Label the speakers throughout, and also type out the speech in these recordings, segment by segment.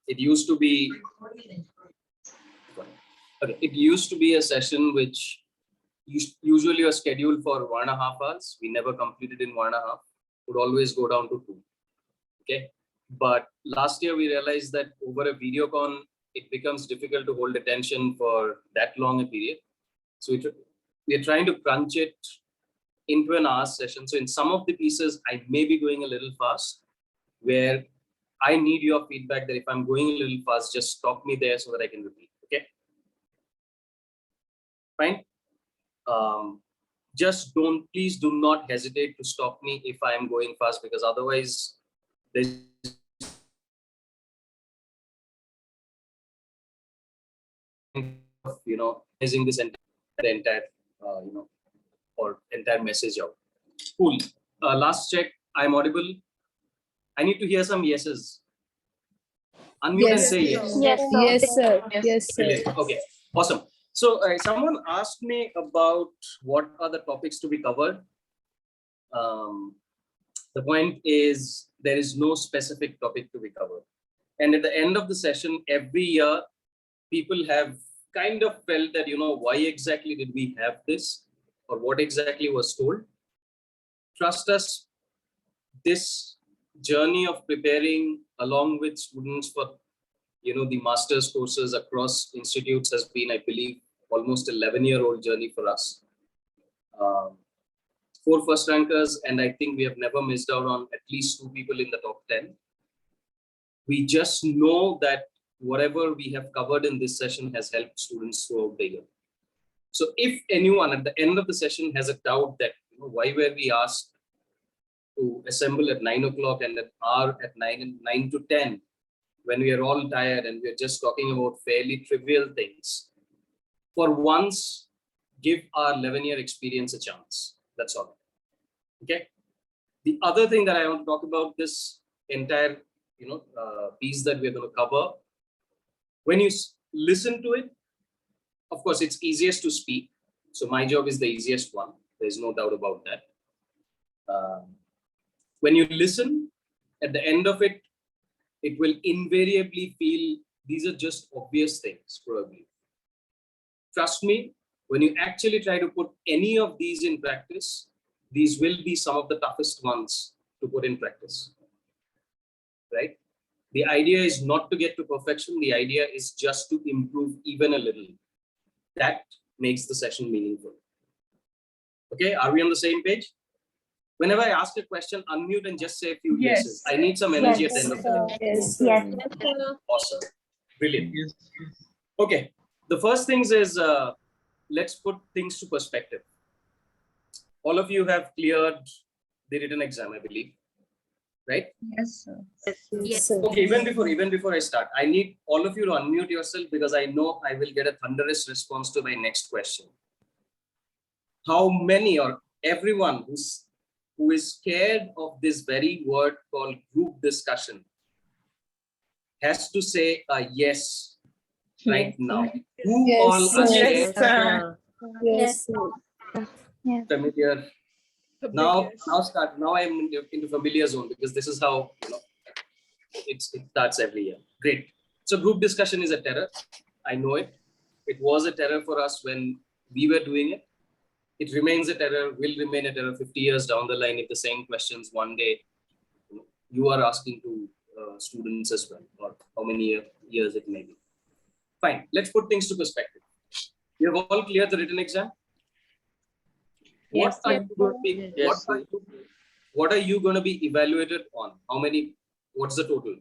Speaker 1: It used to be, okay, it used to be a session which usually was scheduled for 1.5 hours. We never completed in 1.5, would always go down to 2. Okay. But last year we realized that over a video con, it becomes difficult to hold attention for that long a period. So we are trying to crunch it into an hour session. So in some of the pieces, I may be going a little fast, where I need your feedback that if I'm going a little fast, just stop me there so that I can repeat. Okay. Fine. Just please do not hesitate to stop me if I am going fast, because otherwise there's missing this entire or entire message out. Cool. Last check. I'm audible. I need to hear some yeses. Unmute and say yes.
Speaker 2: Yes, sir. Yes, sir.
Speaker 1: Okay. Awesome. So someone asked me about what are the topics to be covered. The point is there is no specific topic to be covered. And at the end of the session, every year, people have kind of felt that, why exactly did we have this, or what exactly was told? Trust us, this journey of preparing along with students for, the master's courses across institutes has been, I believe, almost 11-year-old journey for us. 4 first rankers, and I think we have never missed out on at least 2 people in the top 10. We just know that whatever we have covered in this session has helped students throughout the year. So if anyone at the end of the session has a doubt that, why were we asked to assemble at 9 o'clock and at 9 to 10, when we are all tired and we are just talking about fairly trivial things, for once, give our 11-year experience a chance. That's all. Okay. The other thing that I want to talk about this entire, piece that we're going to cover, when you listen to it, of course, it's easiest to speak. So my job is the easiest one. There's no doubt about that. When you listen, at the end of it, it will invariably feel these are just obvious things, probably. Trust me, when you actually try to put any of these in practice, these will be some of the toughest ones to put in practice, right? The idea is not to get to perfection. The idea is just to improve even a little. That makes the session meaningful. Okay, are we on the same page? Whenever I ask a question, unmute and just say a few yeses. I need some energy at the end of the day.
Speaker 2: Yes.
Speaker 1: Awesome. Brilliant. Okay, the first things is, let's put things to perspective. All of you have cleared the written exam, I believe, right?
Speaker 2: Yes, sir.
Speaker 3: Yes.
Speaker 1: Okay, even before I start, I need all of you to unmute yourself, because I know I will get a thunderous response to my next question. How many or everyone who is scared of this very word called group discussion has to say a yes right now? Who
Speaker 2: Yes,
Speaker 1: all are
Speaker 2: sir.
Speaker 1: scared?
Speaker 2: Yes, sir.
Speaker 1: Familiar. Now I'm into familiar zone, because this is how it starts every year. Great. So group discussion is a terror. I know it. It was a terror for us when we were doing it. It remains a terror, will remain a terror 50 years down the line if the same questions one day you are asking to students as well, or how many years it may be. Fine. Let's put things to perspective. You have all cleared the written exam?
Speaker 2: Yes,
Speaker 1: What are you going to be evaluated on? How many? What's the total?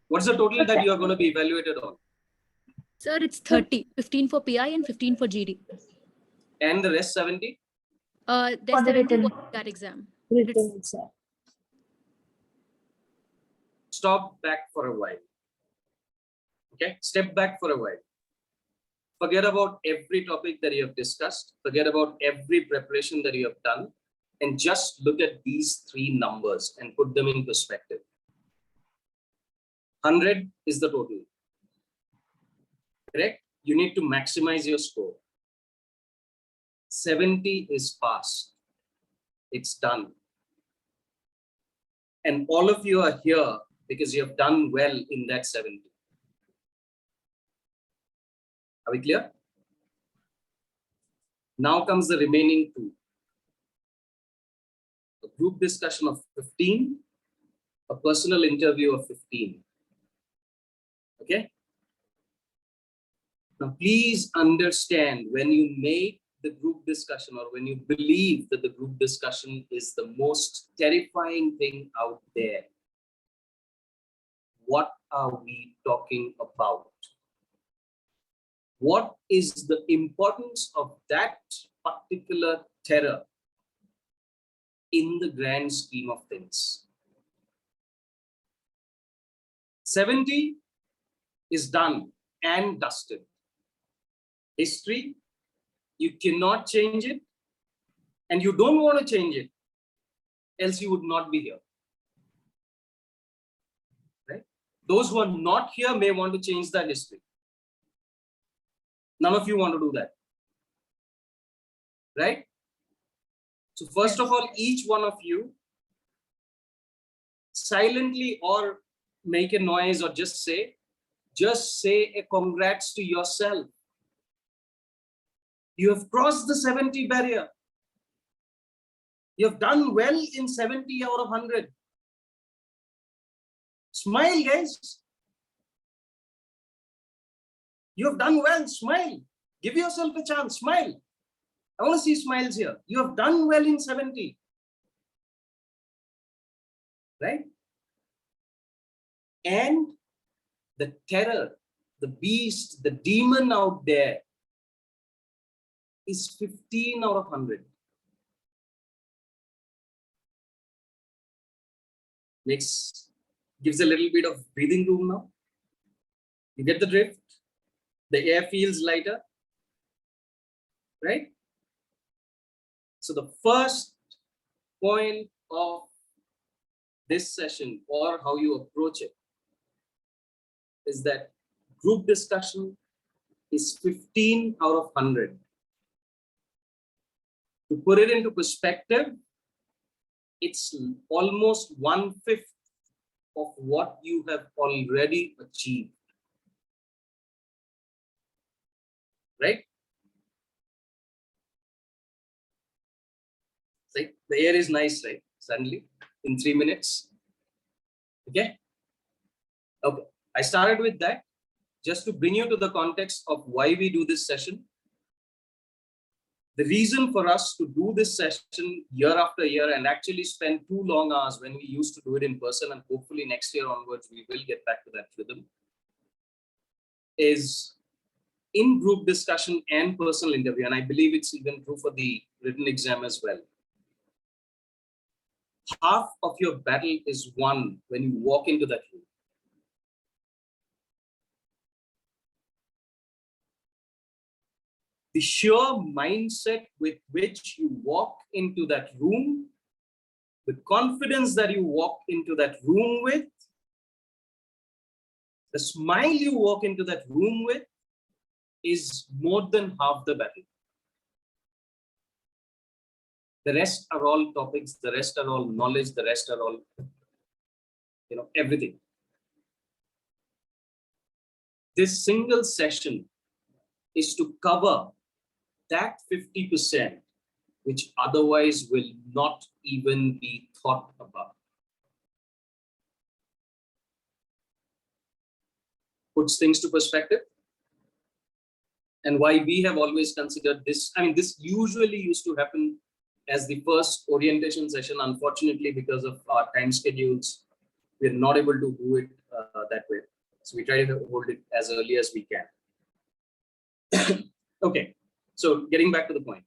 Speaker 1: What's the total that you are going to be evaluated on?
Speaker 3: Sir, it's 30. 15 for PI and 15 for GD.
Speaker 1: And the rest 70?
Speaker 3: There's
Speaker 2: For the
Speaker 3: 70
Speaker 2: written.
Speaker 3: for that exam.
Speaker 2: Written exam.
Speaker 1: Stop back for a while. Okay, step back for a while. Forget about every topic that you have discussed. Forget about every preparation that you have done, and just look at these 3 numbers and put them in perspective. 100 is the total. Correct? You need to maximize your score. 70 is passed. It's done. And all of you are here because you have done well in that 70. Are we clear? Now comes the remaining 2. A group discussion of 15, a personal interview of 15. Okay? Now, please understand, when you make the group discussion, or when you believe that the group discussion is the most terrifying thing out there, what are we talking about? What is the importance of that particular terror in the grand scheme of things? 70 is done and dusted. History, you cannot change it, and you don't want to change it, else you would not be here. Right? Those who are not here may want to change that history. None of you want to do that. Right? So first of all, each one of you, silently or make a noise or just say a congrats to yourself. You have crossed the 70 barrier. You have done well in 70 out of 100. Smile, guys. You have done well. Smile. Give yourself a chance. Smile. I want to see smiles here. You have done well in 70. Right? And the terror, the beast, the demon out there is 15 out of 100. Gives a little bit of breathing room now. You get the drift? The air feels lighter. Right? So the first point of this session, or how you approach it, is that group discussion is 15 out of 100. To put it into perspective, it's almost 1/5 of what you have already achieved. Right? See, the air is nice, right? Suddenly, in 3 minutes. Okay? Okay. I started with that just to bring you to the context of why we do this session. The reason for us to do this session year after year and actually spend 2 long hours when we used to do it in person, and hopefully next year onwards we will get back to that rhythm, is in group discussion and personal interview. And I believe it's even true for the written exam as well. Half of your battle is won when you walk into that room. The sheer mindset with which you walk into that room, the confidence that you walk into that room with, the smile you walk into that room with, is more than half the battle. The rest are all topics, the rest are all knowledge, the rest are all, everything. This single session is to cover that 50%, which otherwise will not even be thought about. Puts things to perspective. And why we have always considered this, this usually used to happen as the first orientation session. Unfortunately, because of our time schedules, we're not able to do it that way. So we try to hold it as early as we can. Okay, so getting back to the point.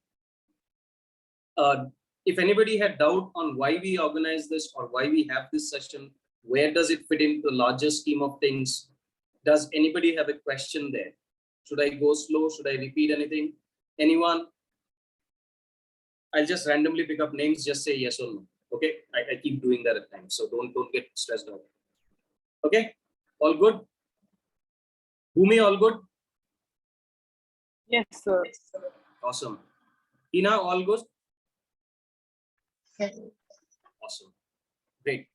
Speaker 1: If anybody had doubt on why we organize this or why we have this session, where does it fit into the larger scheme of things? Does anybody have a question there? Should I go slow? Should I repeat anything? Anyone? I'll just randomly pick up names, just say yes or no. Okay, I keep doing that at times, so don't get stressed out. Okay, all good? Bhumi, all good?
Speaker 2: Yes, sir.
Speaker 1: Awesome. Ina, all good?
Speaker 2: Yes.
Speaker 1: Awesome. Great.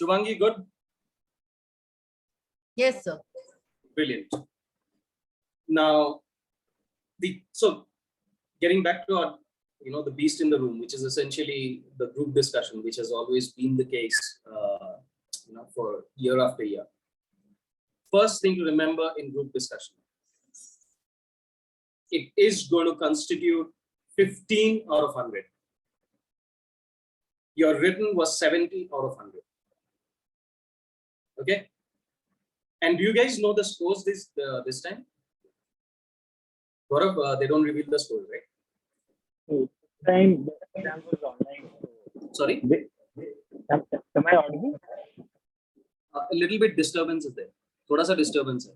Speaker 1: Shubhangi, good?
Speaker 4: Yes, sir.
Speaker 1: Brilliant. Now, so getting back to our, the beast in the room, which is essentially the group discussion, which has always been the case, for year after year. First thing to remember in group discussion, it is going to constitute 15 out of 100. Your written was 70 out of 100. Okay. And do you guys know the scores this time? Gaurav, they don't reveal the scores, right?
Speaker 5: Time the exam was online.
Speaker 1: Sorry?
Speaker 5: Am I audible?
Speaker 1: A little bit disturbance is there. Thoda sa disturbance hai.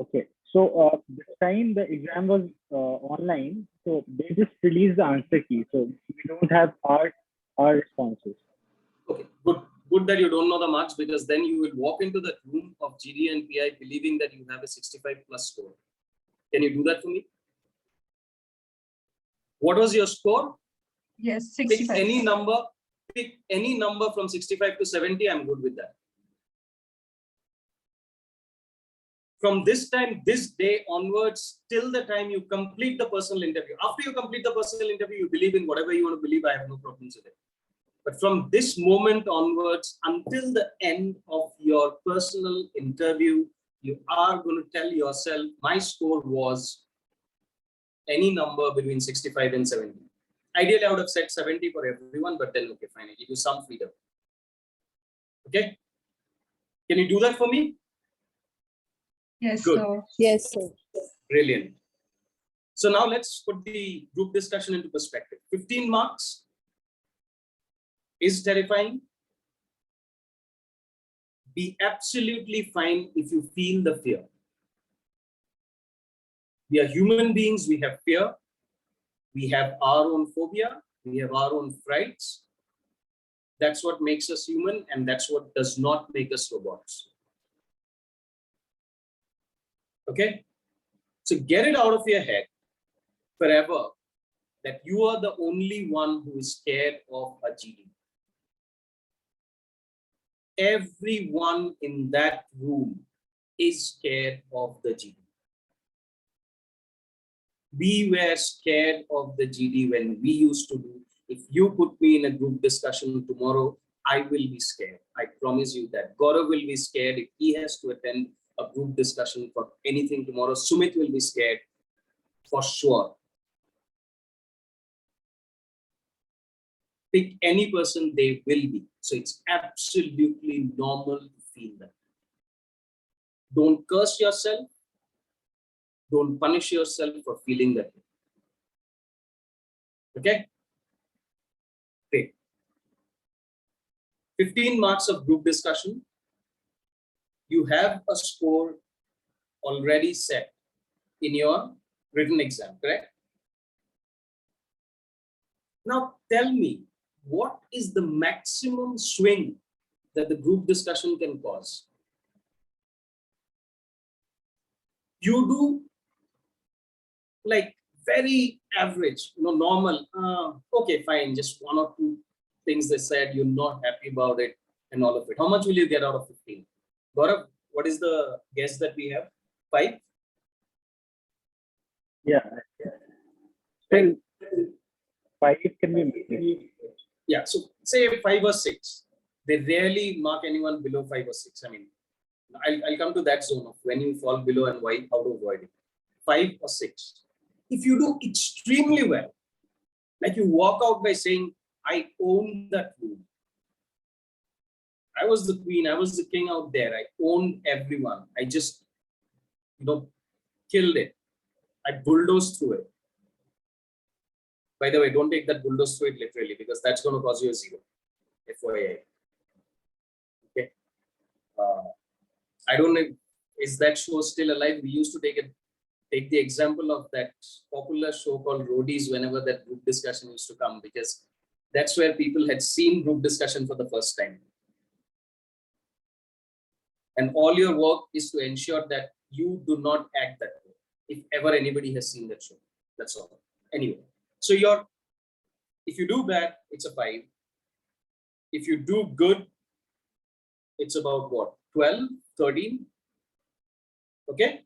Speaker 5: Okay. So this time the exam was online. So they just released the answer key. So we don't have our responses.
Speaker 1: Okay, good. Good that you don't know the marks, because then you will walk into the room of GD and PI believing that you have a 65 plus score. Can you do that for me? What was your score?
Speaker 2: Yes,
Speaker 1: Pick
Speaker 2: 65.
Speaker 1: any number. Pick any number from 65 to 70. I'm good with that. From this time, this day onwards, till the time you complete the personal interview. After you complete the personal interview, you believe in whatever you want to believe. I have no problems with it. But from this moment onwards, until the end of your personal interview, you are going to tell yourself, my score was any number between 65 and 70. Ideally, I would have said 70 for everyone, but then, okay, fine, I give you some freedom. Okay? Can you do that for me?
Speaker 2: Yes,
Speaker 1: Good.
Speaker 2: sir.
Speaker 4: Yes, sir.
Speaker 1: Brilliant. So now let's put the group discussion into perspective. 15 marks is terrifying. Be absolutely fine if you feel the fear. We are human beings, we have fear. We have our own phobia. We have our own frights. That's what makes us human, and that's what does not make us robots. Okay? So get it out of your head forever that you are the only one who is scared of a GD. Everyone in that room is scared of the GD. We were scared of the GD when we used to do. If you put me in a group discussion tomorrow, I will be scared. I promise you that. Gaurav will be scared if he has to attend a group discussion for anything tomorrow. Sumit will be scared for sure. Pick any person, they will be. So it's absolutely normal to feel that. Don't curse yourself. Don't punish yourself for feeling that way. Okay? Great. 15 marks of group discussion. You have a score already set in your written exam, correct? Now tell me, what is the maximum swing that the group discussion can cause? You do like very average, normal. Okay, fine, just one or two things they said, you're not happy about it and all of it. How much will you get out of 15? Gaurav, what is the guess that we have? 5?
Speaker 5: Yeah. Still, 5 can be made.
Speaker 1: Yeah, so say 5 or 6. They rarely mark anyone below 5 or 6. I mean, I'll come to that zone of when you fall below and why, how to avoid it. 5 or 6. If you do extremely well, like you walk out by saying, I own that room. I was the queen, I was the king out there. I owned everyone. I just, killed it. I bulldozed through it. By the way, don't take that bulldoze through it literally, because that's going to cause you a 0. FYI. Okay. I don't know, is that show still alive? We used to take the example of that popular show called Roadies whenever that group discussion used to come, because that's where people had seen group discussion for the first time. And all your work is to ensure that you do not act that way, if ever anybody has seen that show. That's all. Anyway, so if you do bad, it's a 5. If you do good, it's about what? 12, 13. Okay.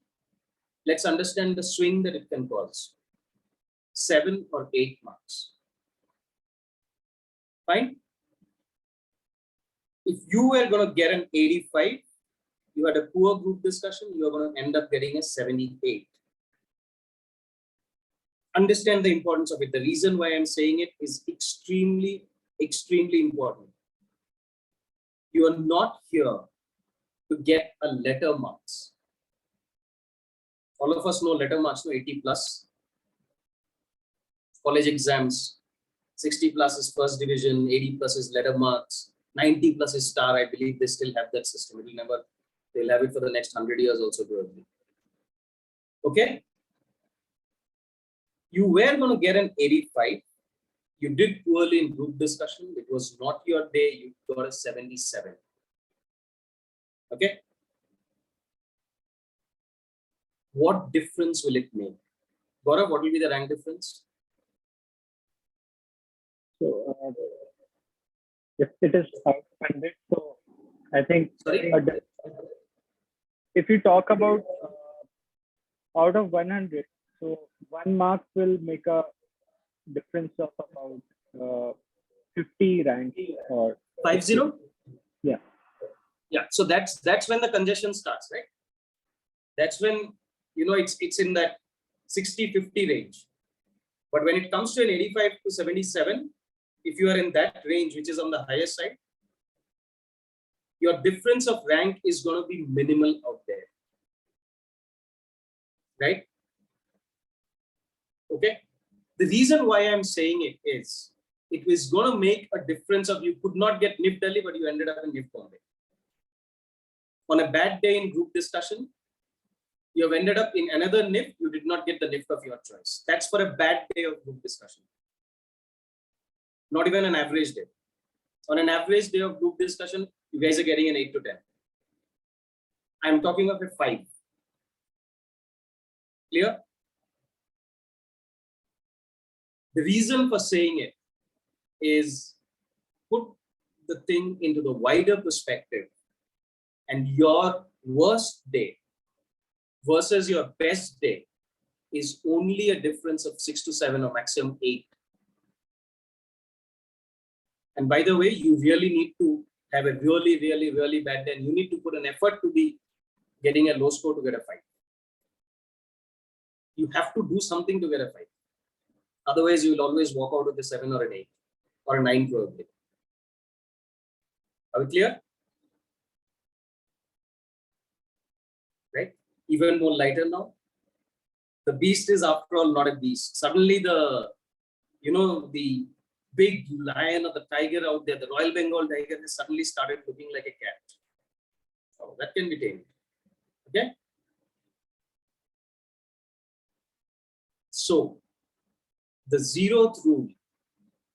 Speaker 1: Let's understand the swing that it can cause. 7 or 8 marks. Fine. If you were going to get an 85, you had a poor group discussion, you are going to end up getting a 78. Understand the importance of it. The reason why I'm saying it is extremely, extremely important. You are not here to get a letter marks. All of us know letter marks, no 80 plus. College exams, 60 plus is first division, 80 plus is letter marks, 90 plus is star. I believe they still have that system. It will never, they'll have it for the next 100 years also probably. Okay. You were going to get an 85. You did poorly in group discussion. It was not your day. You got a 77. Okay. What difference will it make? Gaurav, what will be the rank difference?
Speaker 5: So if it is 500, so I think
Speaker 1: Sorry?
Speaker 5: If you talk about out of 100, so 1 mark will make a difference of about 50 ranks or
Speaker 1: 50?
Speaker 5: Yeah.
Speaker 1: Yeah. So that's when the congestion starts, right? That's when, you know, it's in that 60-50 range. But when it comes to an 85 to 77, if you are in that range, which is on the higher side, your difference of rank is going to be minimal out there. Right? Okay. The reason why I'm saying it is, it was going to make a difference of you could not get NIFT Delhi, but you ended up in NIFT Bombay. On a bad day in group discussion, you have ended up in another NIFT, you did not get the NIFT of your choice. That's for a bad day of group discussion. Not even an average day. On an average day of group discussion, you guys are getting an 8 to 10. I'm talking of a 5. Clear? The reason for saying it is put the thing into the wider perspective, and your worst day versus your best day is only a difference of 6 to 7 or maximum 8. And by the way, you really need to have a really, really, really bad day, and you need to put an effort to be getting a low score to get a 5. You have to do something to get a 5. Otherwise, you will always walk out with a 7 or an 8 or a 9 probably. Are we clear? Right? Even more lighter now. The beast is after all not a beast. Suddenly the, you know, the big lion or the tiger out there, the Royal Bengal tiger, has suddenly started looking like a cat. Oh, that can be tamed. Okay. So the 0th rule,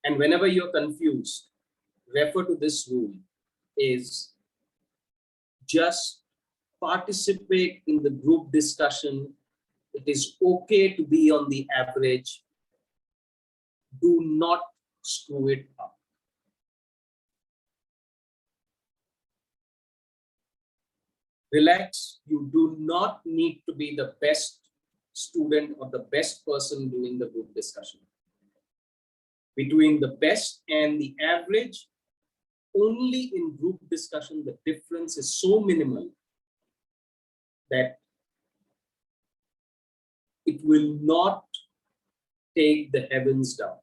Speaker 1: and whenever you're confused, refer to this rule, is just participate in the group discussion. It is okay to be on the average. Do not screw it up. Relax. You do not need to be the best student or the best person doing the group discussion. Between the best and the average, only in group discussion, the difference is so minimal that it will not take the heavens down.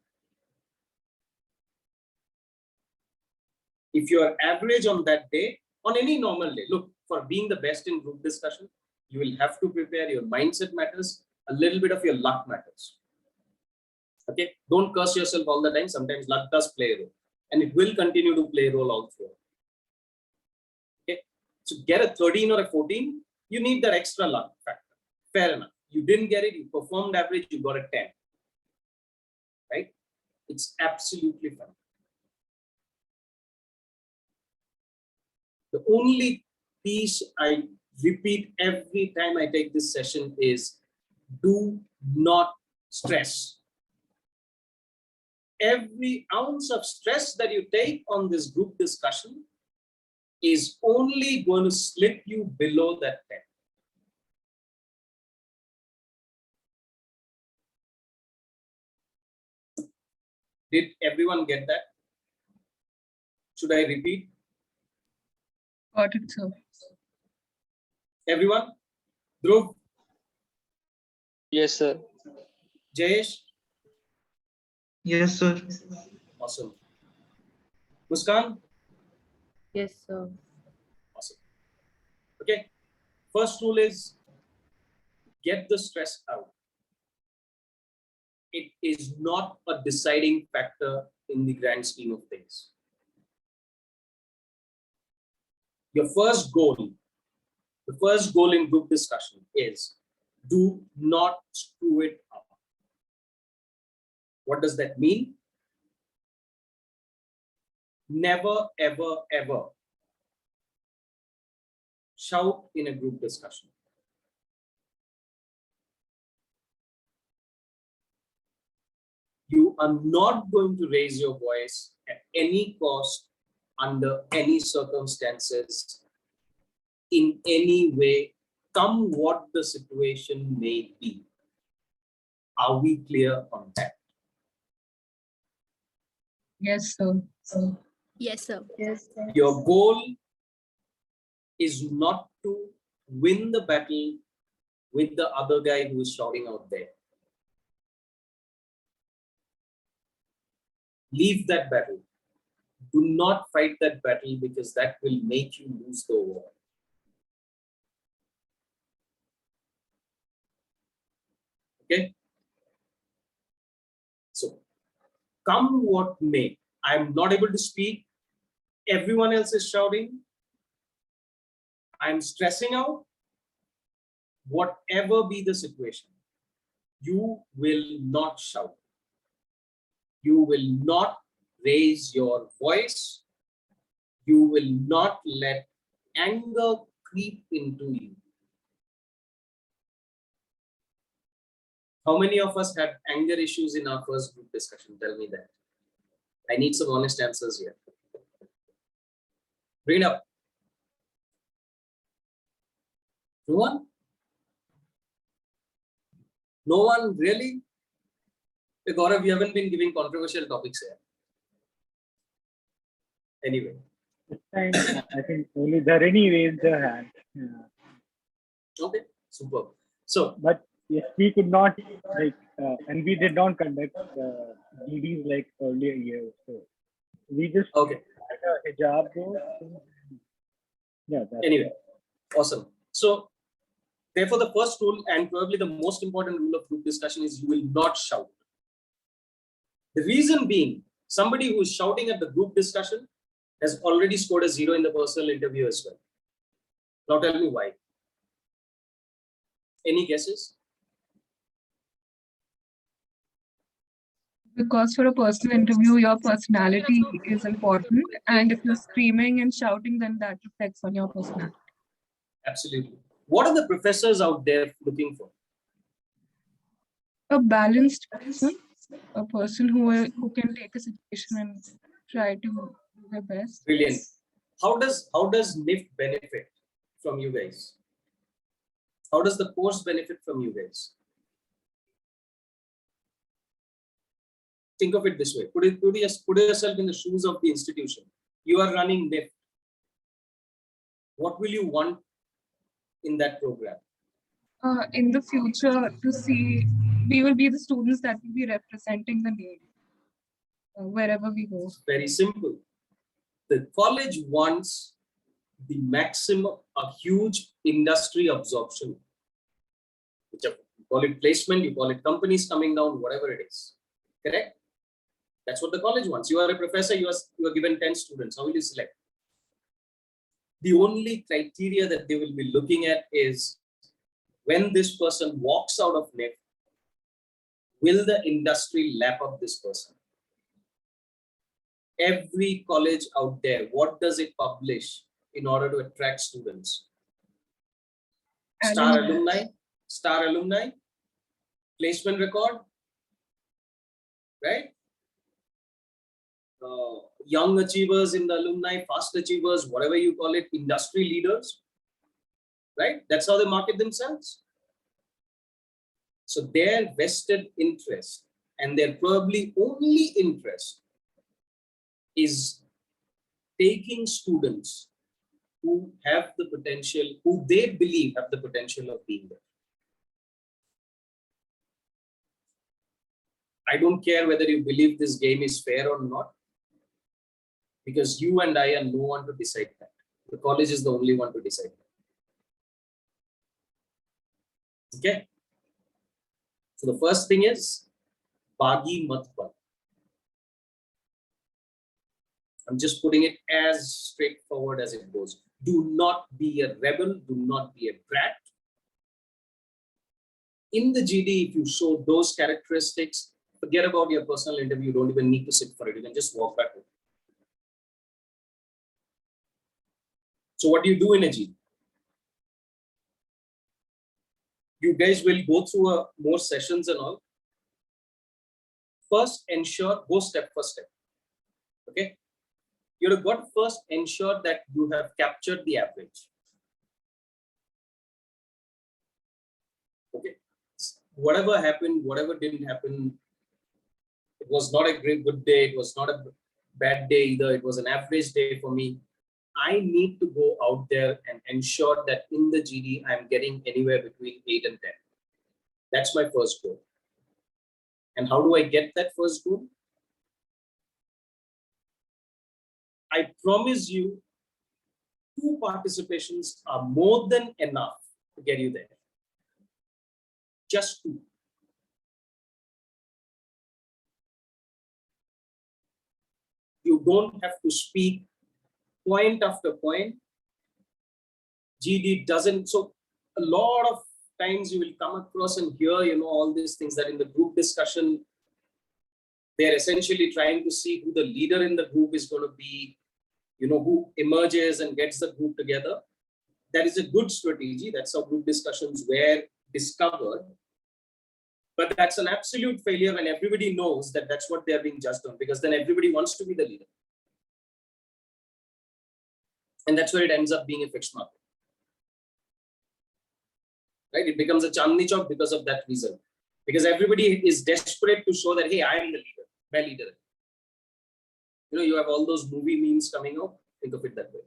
Speaker 1: If you are average on that day, on any normal day, look, for being the best in group discussion, you will have to prepare. Your mindset matters, a little bit of your luck matters. Okay, don't curse yourself all the time. Sometimes luck does play a role, and it will continue to play a role all through. Okay, so get a 13 or a 14, you need that extra luck factor. Fair enough. You didn't get it, you performed average, you got a 10. Right? It's absolutely fine. The only piece I repeat every time I take this session is do not stress. Every ounce of stress that you take on this group discussion is only going to slip you below that 10. Did everyone get that? Should I repeat?
Speaker 2: Got it, sir.
Speaker 1: Everyone? Dhruv,
Speaker 4: Yes, sir.
Speaker 1: Jayesh?
Speaker 6: Yes, sir.
Speaker 1: Awesome. Muskan?
Speaker 3: Yes, sir.
Speaker 1: Awesome. Okay. First rule is get the stress out. It is not a deciding factor in the grand scheme of things. Your first goal, the first goal in group discussion is do not screw it up. What does that mean? Never, ever, ever shout in a group discussion. You are not going to raise your voice at any cost, under any circumstances, in any way, come what the situation may be. Are we clear on that?
Speaker 2: Yes, sir.
Speaker 3: Yes, sir.
Speaker 1: Your goal is not to win the battle with the other guy who is shouting out there. Leave that battle. Do not fight that battle, because that will make you lose the war. Okay? So, come what may. I am not able to speak. Everyone else is shouting. I am stressing out. Whatever be the situation, you will not shout. You will not raise your voice. You will not let anger creep into you. How many of us had anger issues in our first group discussion? Tell me that. I need some honest answers here. Bring it up. No one? No one, really? Hey, Gaurav, you haven't been giving controversial topics here. Anyway.
Speaker 5: This time, I think only Dharini raised her hand. Yeah.
Speaker 1: Okay, superb. So,
Speaker 5: But yes, we could not, like, and we did not conduct DDs like earlier years. So we just
Speaker 1: okay.
Speaker 5: had a hijab though. Yeah.
Speaker 1: Anyway, awesome. So, therefore, the first rule and probably the most important rule of group discussion is you will not shout. The reason being, somebody who is shouting at the group discussion has already scored a 0 in the personal interview as well. Now tell me why. Any guesses?
Speaker 2: Because for a personal interview, your personality is important. And if you're screaming and shouting, then that reflects on your personality.
Speaker 1: Absolutely. What are the professors out there looking for?
Speaker 2: A balanced person, a person who can take a situation and try to do their best.
Speaker 1: Brilliant. How does NIFT benefit from you guys? How does the course benefit from you guys? Think of it this way. Put yourself in the shoes of the institution. You are running NIFT. What will you want in that program?
Speaker 2: In the future, to see, we will be the students that will be representing the name wherever we go.
Speaker 1: It's very simple. The college wants the maximum, a huge industry absorption. You call it placement, you call it companies coming down, whatever it is. Correct? That's what the college wants. You are a professor, you are given 10 students. How will you select? The only criteria that they will be looking at is when this person walks out of NIFT, will the industry lap up this person? Every college out there, what does it publish in order to attract students? Star alumni, placement record, right? young achievers in the alumni, fast achievers, whatever you call it, industry leaders, right? That's how they market themselves. So their vested interest and their probably only interest is taking students who have the potential, who they believe have the potential of being there. I don't care whether you believe this game is fair or not, because you and I are no one to decide that. The college is the only one to decide that. Okay. So the first thing is Bagi mat ban. I'm just putting it as straightforward as it goes. Do not be a rebel. Do not be a brat. In the GD, if you show those characteristics, forget about your personal interview. You don't even need to sit for it. You can just walk back home. So what do you do in a GD? You guys will go through more sessions and all. First, ensure, go step for step. Okay. You've got to first ensure that you have captured the average. Okay. Whatever happened, whatever didn't happen, it was not a good day. It was not a bad day either. It was an average day for me. I need to go out there and ensure that in the GD, I'm getting anywhere between 8 and 10. That's my first goal. And how do I get that first goal? I promise you, 2 participations are more than enough to get you there. Just 2. You don't have to speak point after point. GD doesn't. So a lot of times you will come across and hear, all these things that in the group discussion, they're essentially trying to see who the leader in the group is going to be, who emerges and gets the group together. That is a good strategy. That's how group discussions were discovered. But that's an absolute failure when everybody knows that that's what they're being judged on, because then everybody wants to be the leader. And that's where it ends up being a fixed market. Right? It becomes a Chandni Chowk because of that reason. Because everybody is desperate to show that, hey, I am the leader, my leader. You have all those movie memes coming out. Think of it that way.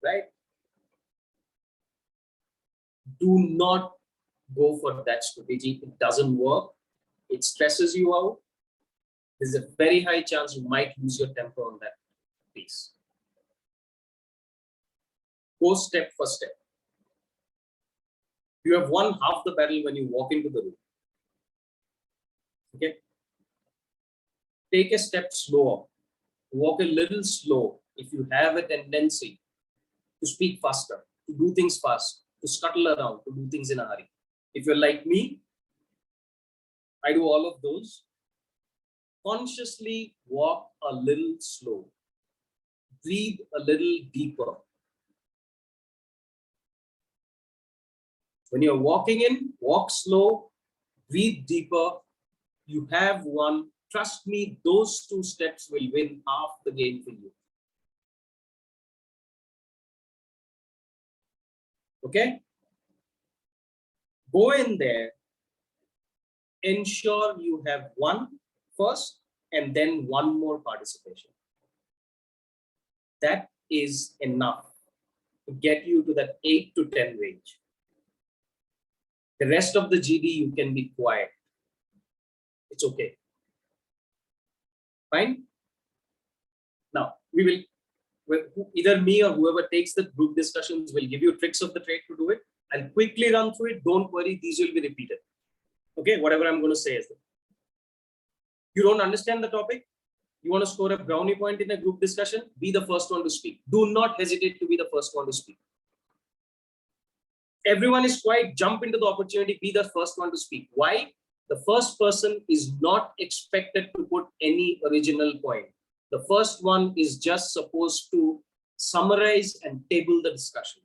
Speaker 1: Right? Do not go for that strategy. It doesn't work. It stresses you out. There's a very high chance you might lose your temper on that piece. Go step for step. You have won half the battle when you walk into the room. Okay? Take a step slower. Walk a little slow if you have a tendency to speak faster, to do things fast, to scuttle around, to do things in a hurry. If you're like me, I do all of those. Consciously walk a little slow. Breathe a little deeper. When you're walking in, walk slow, breathe deeper. You have won. Trust me, those 2 steps will win half the game for you. Okay? Go in there. Ensure you have 1 first and then 1 more participation. That is enough to get you to that 8 to 10 range. The rest of the GD, you can be quiet. It's okay. Fine? Now, we will, either me or whoever takes the group discussions will give you tricks of the trade to do it. I'll quickly run through it. Don't worry, these will be repeated. Okay, whatever I'm going to say is that. You don't understand the topic? You want to score a brownie point in a group discussion? Be the first one to speak. Do not hesitate to be the first one to speak. Everyone is quiet. Jump into the opportunity. Be the first one to speak. Why? The first person is not expected to put any original point. The first one is just supposed to summarize and table the discussion.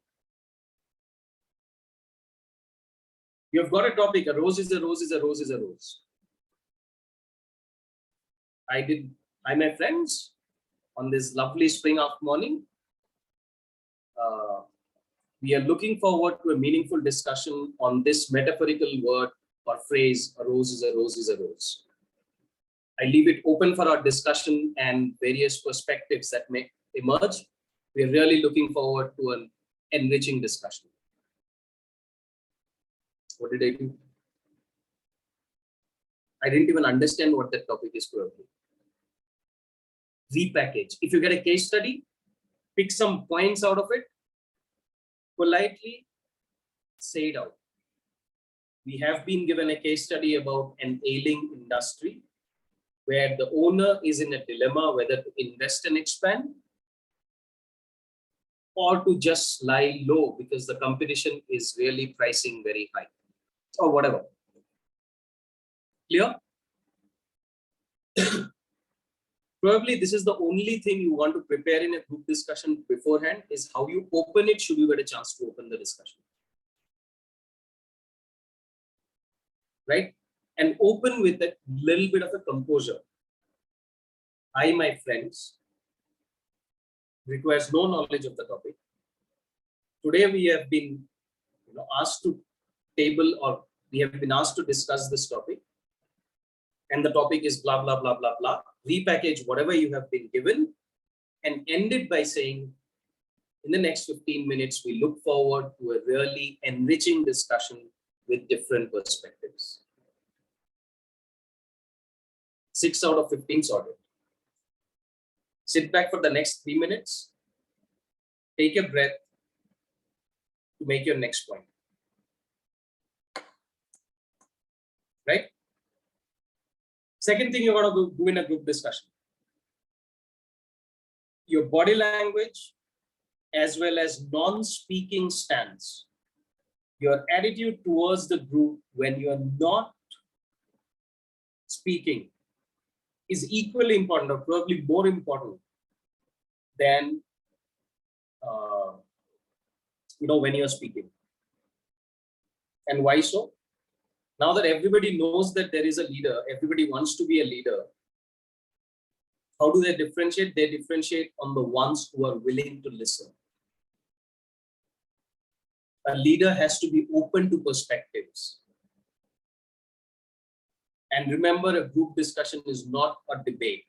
Speaker 1: You've got a topic. A rose is a rose is a rose is a rose. Hi, my friends. on this lovely spring morning. We are looking forward to a meaningful discussion on this metaphorical word or phrase, a rose is a rose is a rose. I leave it open for our discussion and various perspectives that may emerge. We are really looking forward to an enriching discussion. What did I do? I didn't even understand what that topic is probably. Repackage. If you get a case study, pick some points out of it, politely say it out. We have been given a case study about an ailing industry where the owner is in a dilemma whether to invest and expand or to just lie low because the competition is really pricing very high or whatever. Clear? Probably this is the only thing you want to prepare in a group discussion beforehand is how you open it should you get a chance to open the discussion. Right? And open with a little bit of a composure. I, my friends, requires no knowledge of the topic. Today we have been asked to table or we have been asked to discuss this topic. And the topic is blah, blah, blah, blah, blah. Repackage whatever you have been given and end it by saying, in the next 15 minutes, we look forward to a really enriching discussion with different perspectives. 6 out of 15 sorted. Sit back for the next 3 minutes. Take a breath to make your next point. Right? Second thing you're going to do in a group discussion. Your body language as well as non-speaking stance. Your attitude towards the group when you're not speaking is equally important or probably more important than when you're speaking. And why so? Now that everybody knows that there is a leader, everybody wants to be a leader. How do they differentiate? They differentiate on the ones who are willing to listen. A leader has to be open to perspectives. And remember, a group discussion is not a debate.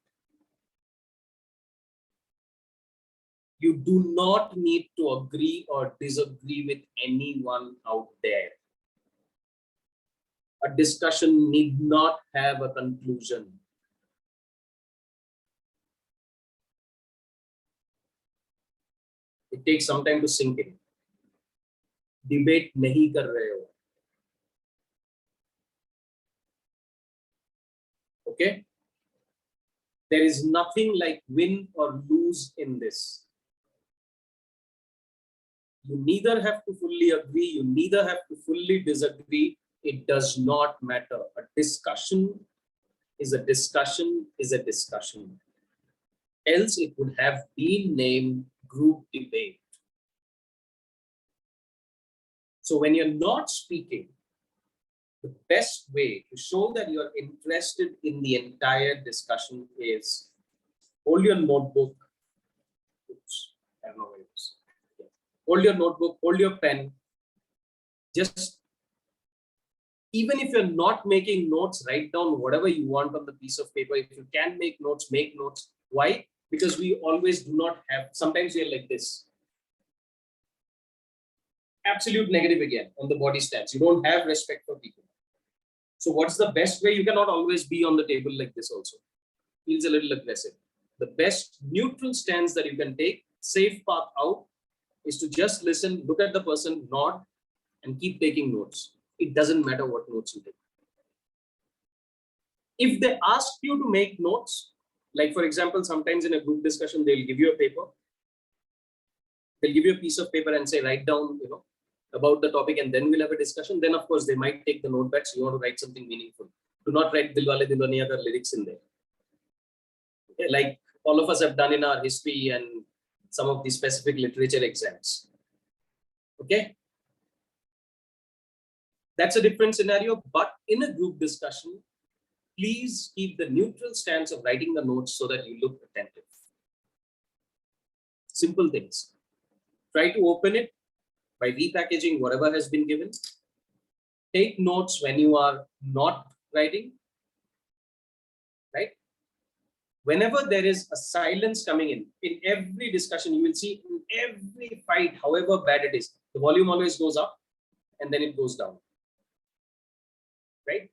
Speaker 1: You do not need to agree or disagree with anyone out there. A discussion need not have a conclusion. It takes some time to sink in. Debate nahi kar rahe ho. Okay? There is nothing like win or lose in this. You neither have to fully agree, you neither have to fully disagree. It does not matter. A discussion is a discussion is a discussion. Else it would have been named group debate. So when you're not speaking, the best way to show that you're interested in the entire discussion is hold your notebook. Oops, I don't know where it is. Hold your notebook, hold your pen. Just, even if you're not making notes, write down whatever you want on the piece of paper. If you can make notes, make notes. Why? Because we always do not have, sometimes we are like this. Absolute negative again on the body stance. You don't have respect for people. So what's the best way? You cannot always be on the table like this also. Feels a little aggressive. The best neutral stance that you can take, safe path out, is to just listen, look at the person, nod, and keep taking notes. It doesn't matter what notes you take. If they ask you to make notes, like for example, sometimes in a group discussion, they'll give you a paper. They'll give you a piece of paper and say, write down, about the topic, and then we'll have a discussion. Then of course, they might take the note back. So you want to write something meaningful. Do not write Dilwale Dulhaniya Ka lyrics in there. Okay, like all of us have done in our history and some of the specific literature exams. Okay. That's a different scenario, but in a group discussion, please keep the neutral stance of writing the notes so that you look attentive. Simple things. Try to open it by repackaging whatever has been given. Take notes when you are not writing, right? Whenever there is a silence coming in every discussion, you will see in every fight, however bad it is, the volume always goes up and then it goes down, right?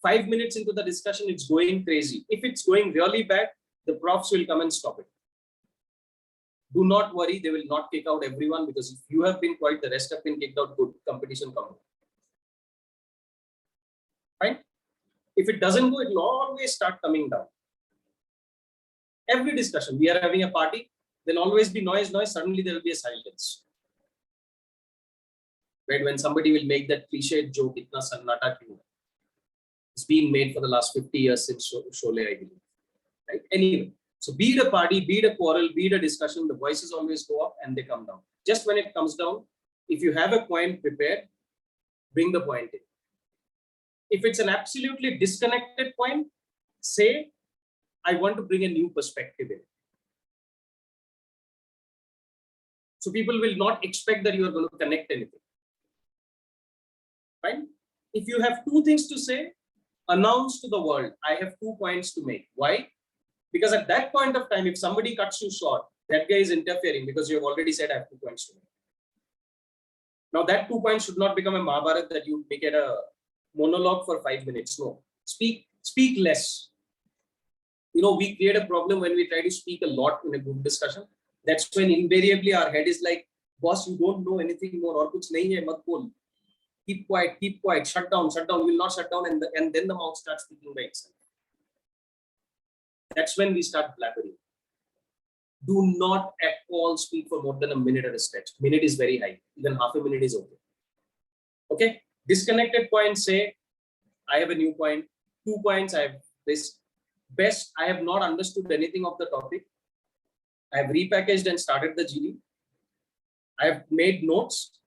Speaker 1: 5 minutes into the discussion, it's going crazy. If it's going really bad, the profs will come and stop it. Do not worry, they will not kick out everyone, because if you have been quiet, the rest have been kicked out. Good, competition come. Fine. If it doesn't go, it will always start coming down. Every discussion, we are having a party, there'll always be noise, suddenly there will be a silence. Right? When somebody will make that cliched joke, itna sannata kyun? It's being made for the last 50 years since Sholay, I believe. Right? Anyway, so be it a party, be it a quarrel, be it a discussion, the voices always go up and they come down. Just when it comes down, if you have a point prepared, bring the point in. If it's an absolutely disconnected point, say, I want to bring a new perspective in. So people will not expect that you are going to connect anything. Fine? If you have two things to say, announce to the world, I have 2 points to make. Why? Because at that point of time, if somebody cuts you short, that guy is interfering because you have already said I have 2 points to make. Now that 2 points should not become a Mahabharata that you make it a monologue for 5 minutes. No, speak less. You know, we create a problem when we try to speak a lot in a group discussion. That's when invariably our head is like, boss, you don't know anything more, or kuch nahi hai, mat bol. Keep quiet, shut down, we will not shut down, and then the mouth starts speaking by itself. That's when we start blabbering. Do not at all speak for more than a minute at a stretch. Minute is very high, even half a minute is okay. Okay, disconnected points, say, I have a new point, 2 points, I have this. Best, I have not understood anything of the topic. I have repackaged and started the GD. I have made notes.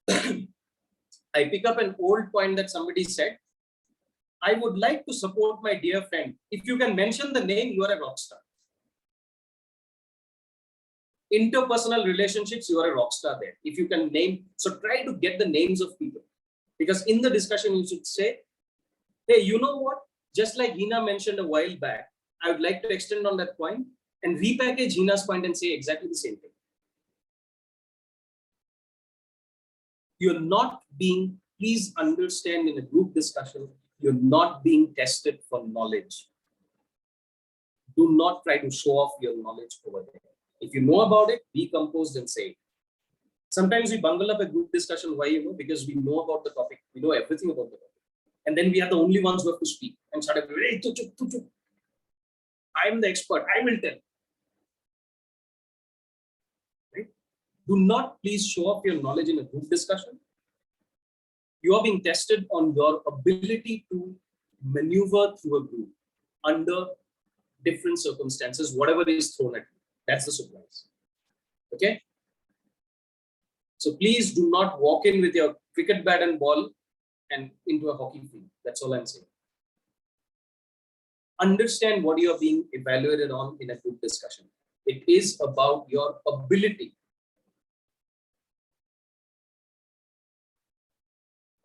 Speaker 1: I pick up an old point that somebody said. I would like to support my dear friend. If you can mention the name, you are a rock star. Interpersonal relationships, you are a rock star there. If you can name, so try to get the names of people. Because in the discussion, you should say, hey, you know what? Just like Hina mentioned a while back, I would like to extend on that point and repackage Hina's point and say exactly the same thing. You're not being, please understand, in a group discussion, you're not being tested for knowledge. Do not try to show off your knowledge over there. If you know about it, be composed and say it. Sometimes we bungle up a group discussion. Why? Because we know about the topic. We know everything about the topic. And then we are the only ones who have to speak and start, hey, I am the expert, I will tell. Right? Do not please show off your knowledge in a group discussion. You are being tested on your ability to maneuver through a group under different circumstances, whatever is thrown at you. That's the surprise. Okay? So please do not walk in with your cricket bat and ball and into a hockey field. That's all I'm saying. Understand what you are being evaluated on in a group discussion. It is about your ability.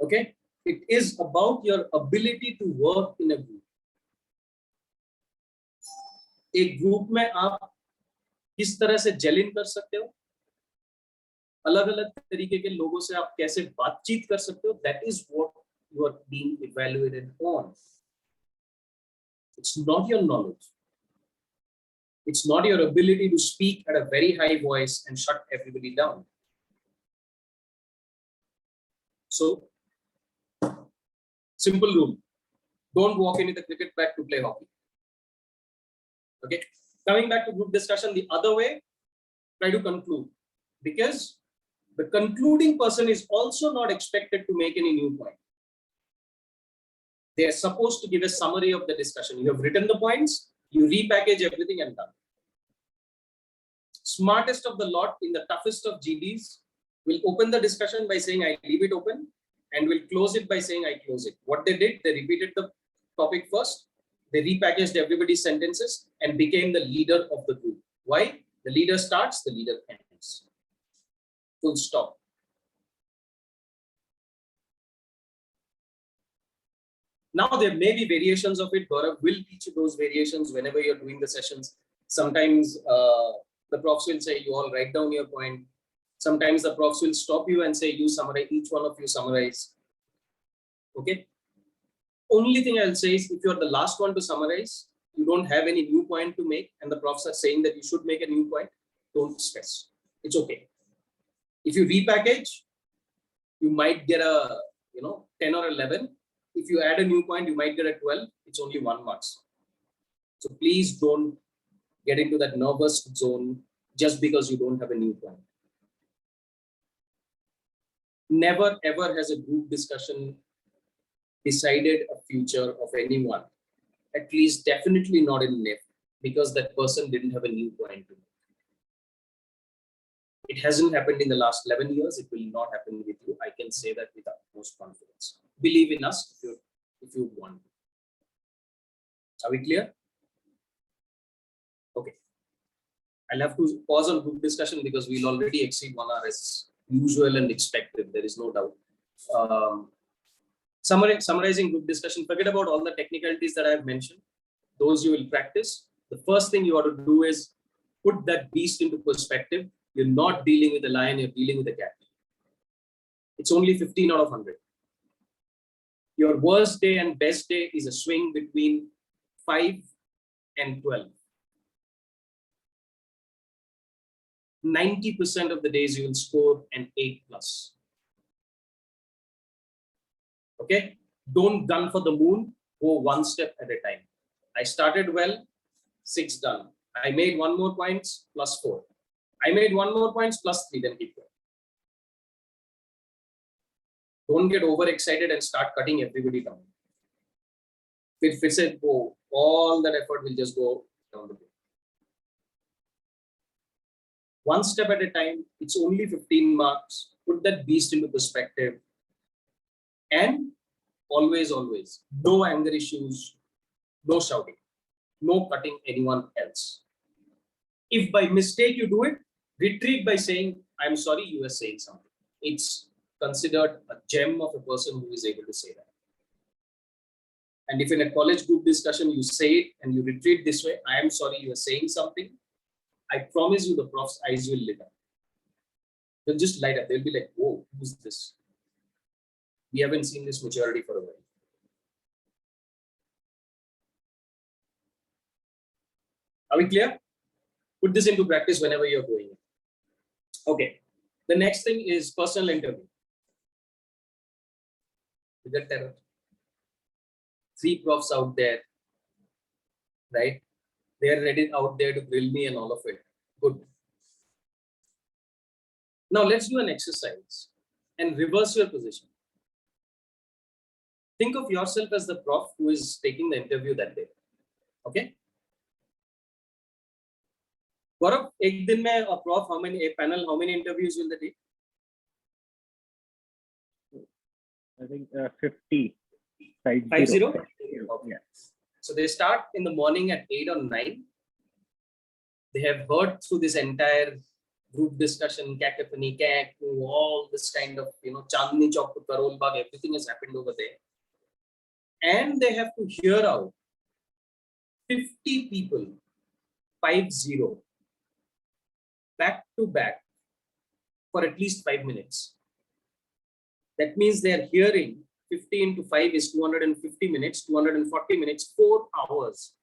Speaker 1: Okay? It is about your ability to work in a group. एक group में आप किस तरह से jail इन कर सकते हो, अलग अलग तरीके के लोगों से आप कैसे बातचीत कर सकते हो, that is what you are being evaluated on. It's not your knowledge. It's not your ability to speak at a very high voice and shut everybody down. So, simple rule. Don't walk in with a cricket bat to play hockey. Okay. Coming back to group discussion, the other way, try to conclude. Because the concluding person is also not expected to make any new point. They are supposed to give a summary of the discussion. You have written the points, you repackage everything and done. Smartest of the lot in the toughest of GDs will open the discussion by saying, I leave it open, and will close it by saying, I close it. What they did, they repeated the topic first, they repackaged everybody's sentences and became the leader of the group. Why? The leader starts, the leader ends. Full stop. Now there may be variations of it. Gaurav will teach you those variations whenever you're doing the sessions. Sometimes the profs will say, you all write down your point. Sometimes the profs will stop you and say, you summarize, each one of you summarize. Okay. Only thing I'll say is, if you're the last one to summarize, you don't have any new point to make, and the profs are saying that you should make a new point, don't stress. It's okay. If you repackage, you might get a 10 or 11. If you add a new point, you might get a 12. It's only 1 mark. So please don't get into that nervous zone just because you don't have a new point. Never ever has a group discussion decided a future of anyone. At least definitely not in NIFT, because that person didn't have a new point to make. It hasn't happened in the last 11 years. It will not happen with you. I can say that with utmost confidence. Believe in us if you want. Are we clear? Okay. I'll have to pause on group discussion because we'll already exceed 1 hour as usual and expected. There is no doubt. Summarizing group discussion, forget about all the technicalities that I have mentioned. Those you will practice. The first thing you ought to do is put that beast into perspective. You're not dealing with a lion, you're dealing with a cat. It's only 15 out of 100. Your worst day and best day is a swing between 5 and 12. 90% of the days you will score an 8+. Okay? Don't gun for the moon, go one step at a time. I started well, 6 done. I made 1 more points, +4. I made 1 more points, +3, then keep going. Don't get overexcited and start cutting everybody down. If it's a go, all that effort will just go down the drain. 1 step at a time, it's only 15 marks. Put that beast into perspective. And always, no anger issues, no shouting, no cutting anyone else. If by mistake you do it, retreat by saying, I'm sorry, you were saying something. It's considered a gem of a person who is able to say that. And if in a college group discussion you say it and you retreat this way, I am sorry, you are saying something, I promise you the prof's eyes will lit up. They'll just light up. They'll be like, whoa, who's this? We haven't seen this maturity for a while. Are we clear? Put this into practice whenever you're doing it. Okay. The next thing is personal interview. You get terror. 3 profs out there, right? They're ready out there to grill me and all of it. Good. Now let's do an exercise and reverse your position. Think of yourself as the prof who is taking the interview that day. Okay? Gaurav, एक दिन में a prof, a panel, how many interviews will they take?
Speaker 5: I think 50.
Speaker 1: 50? Okay.
Speaker 5: Yeah.
Speaker 1: So they start in the morning at 8 or 9. They have heard through this entire group discussion, cacophony, all this kind of, Chandni Chowk to Karol Bagh, everything has happened over there. And they have to hear out 50 people, 50, back to back for at least 5 minutes. That means they are hearing 50 into 5 is 250 minutes, 240 minutes, 4 hours.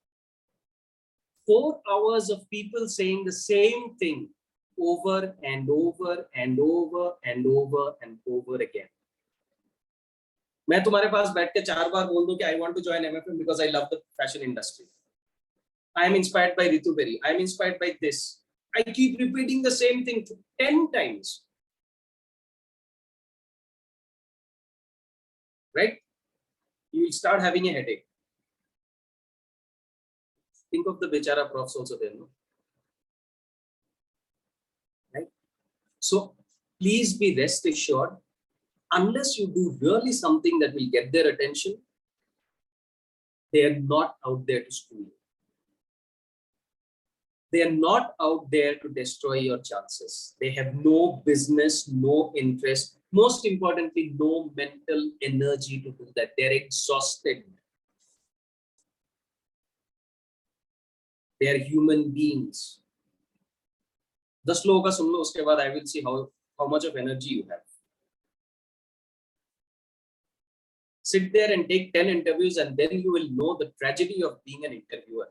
Speaker 1: 4 hours of people saying the same thing over and over and over and over and over again. मैं तुम्हारे पास बैठ के 4 बार बोल दूं कि I want to join MFM because I love the fashion industry. I am inspired by Ritu Berry. I am inspired by this. I keep repeating the same thing 10 times. Right? You will start having a headache. Think of the bechara profs also there, no? Right? So please be rest assured, unless you do really something that will get their attention, they are not out there to school you. They are not out there to destroy your chances. They have no business, no interest. Most importantly, no mental energy to do that. They're exhausted. They are human beings. 10 लोगों का सुन लो, उसके बाद I will see how much of energy you have. Sit there and take 10 interviews, and then you will know the tragedy of being an interviewer.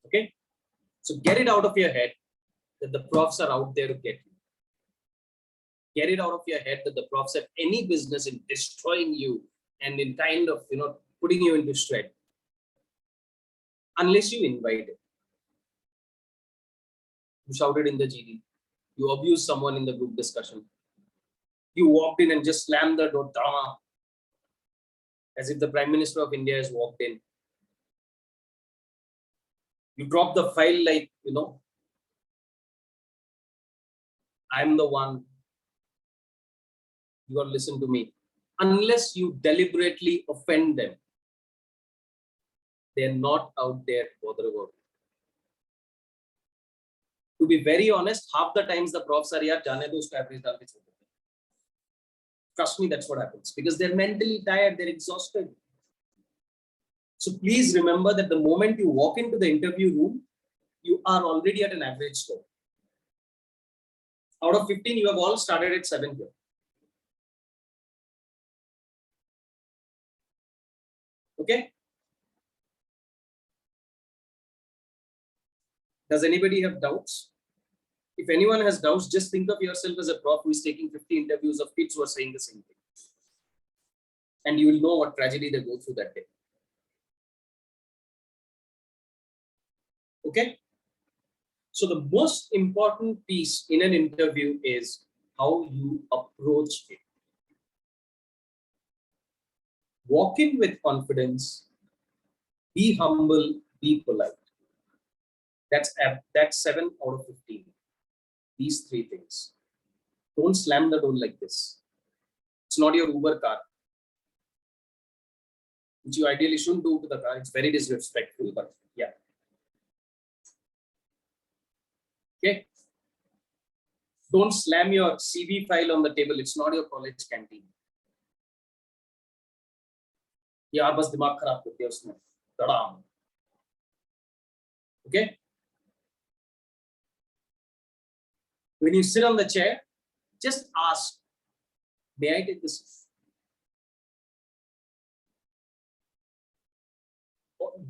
Speaker 1: Okay? So get it out of your head that the profs are out there to get you. Get it out of your head that the profs have any business in destroying you and in kind of, putting you into shred. Unless you invite it. You shouted in the GD. You abused someone in the group discussion. You walked in and just slammed the door, drama, as if the Prime Minister of India has walked in. You dropped the file like, I'm the one. You got to listen to me. Unless you deliberately offend them, they're not out there to bother about it. To be very honest, half the times the profs are, yaar, jaane do usko average dal ke chhod dete. Trust me, that's what happens. Because they're mentally tired, they're exhausted. So please remember that the moment you walk into the interview room, you are already at an average score. Out of 15, you have all started at 7 here. Okay? Does anybody have doubts? If anyone has doubts, just think of yourself as a prof who is taking 50 interviews of kids who are saying the same thing. And you will know what tragedy they go through that day. Okay? So the most important piece in an interview is how you approach it. Walk in with confidence, be humble, be polite. That's 7 out of 15. These 3 things. Don't slam the door like this. It's not your Uber car, which you ideally shouldn't do to the car. It's very disrespectful, but yeah. Okay. Don't slam your CV file on the table. It's not your college canteen. यार बस दिमाग खराब करते हैं उसमें. धड़ाम. Okay. When you sit on the chair, just ask, may I take this?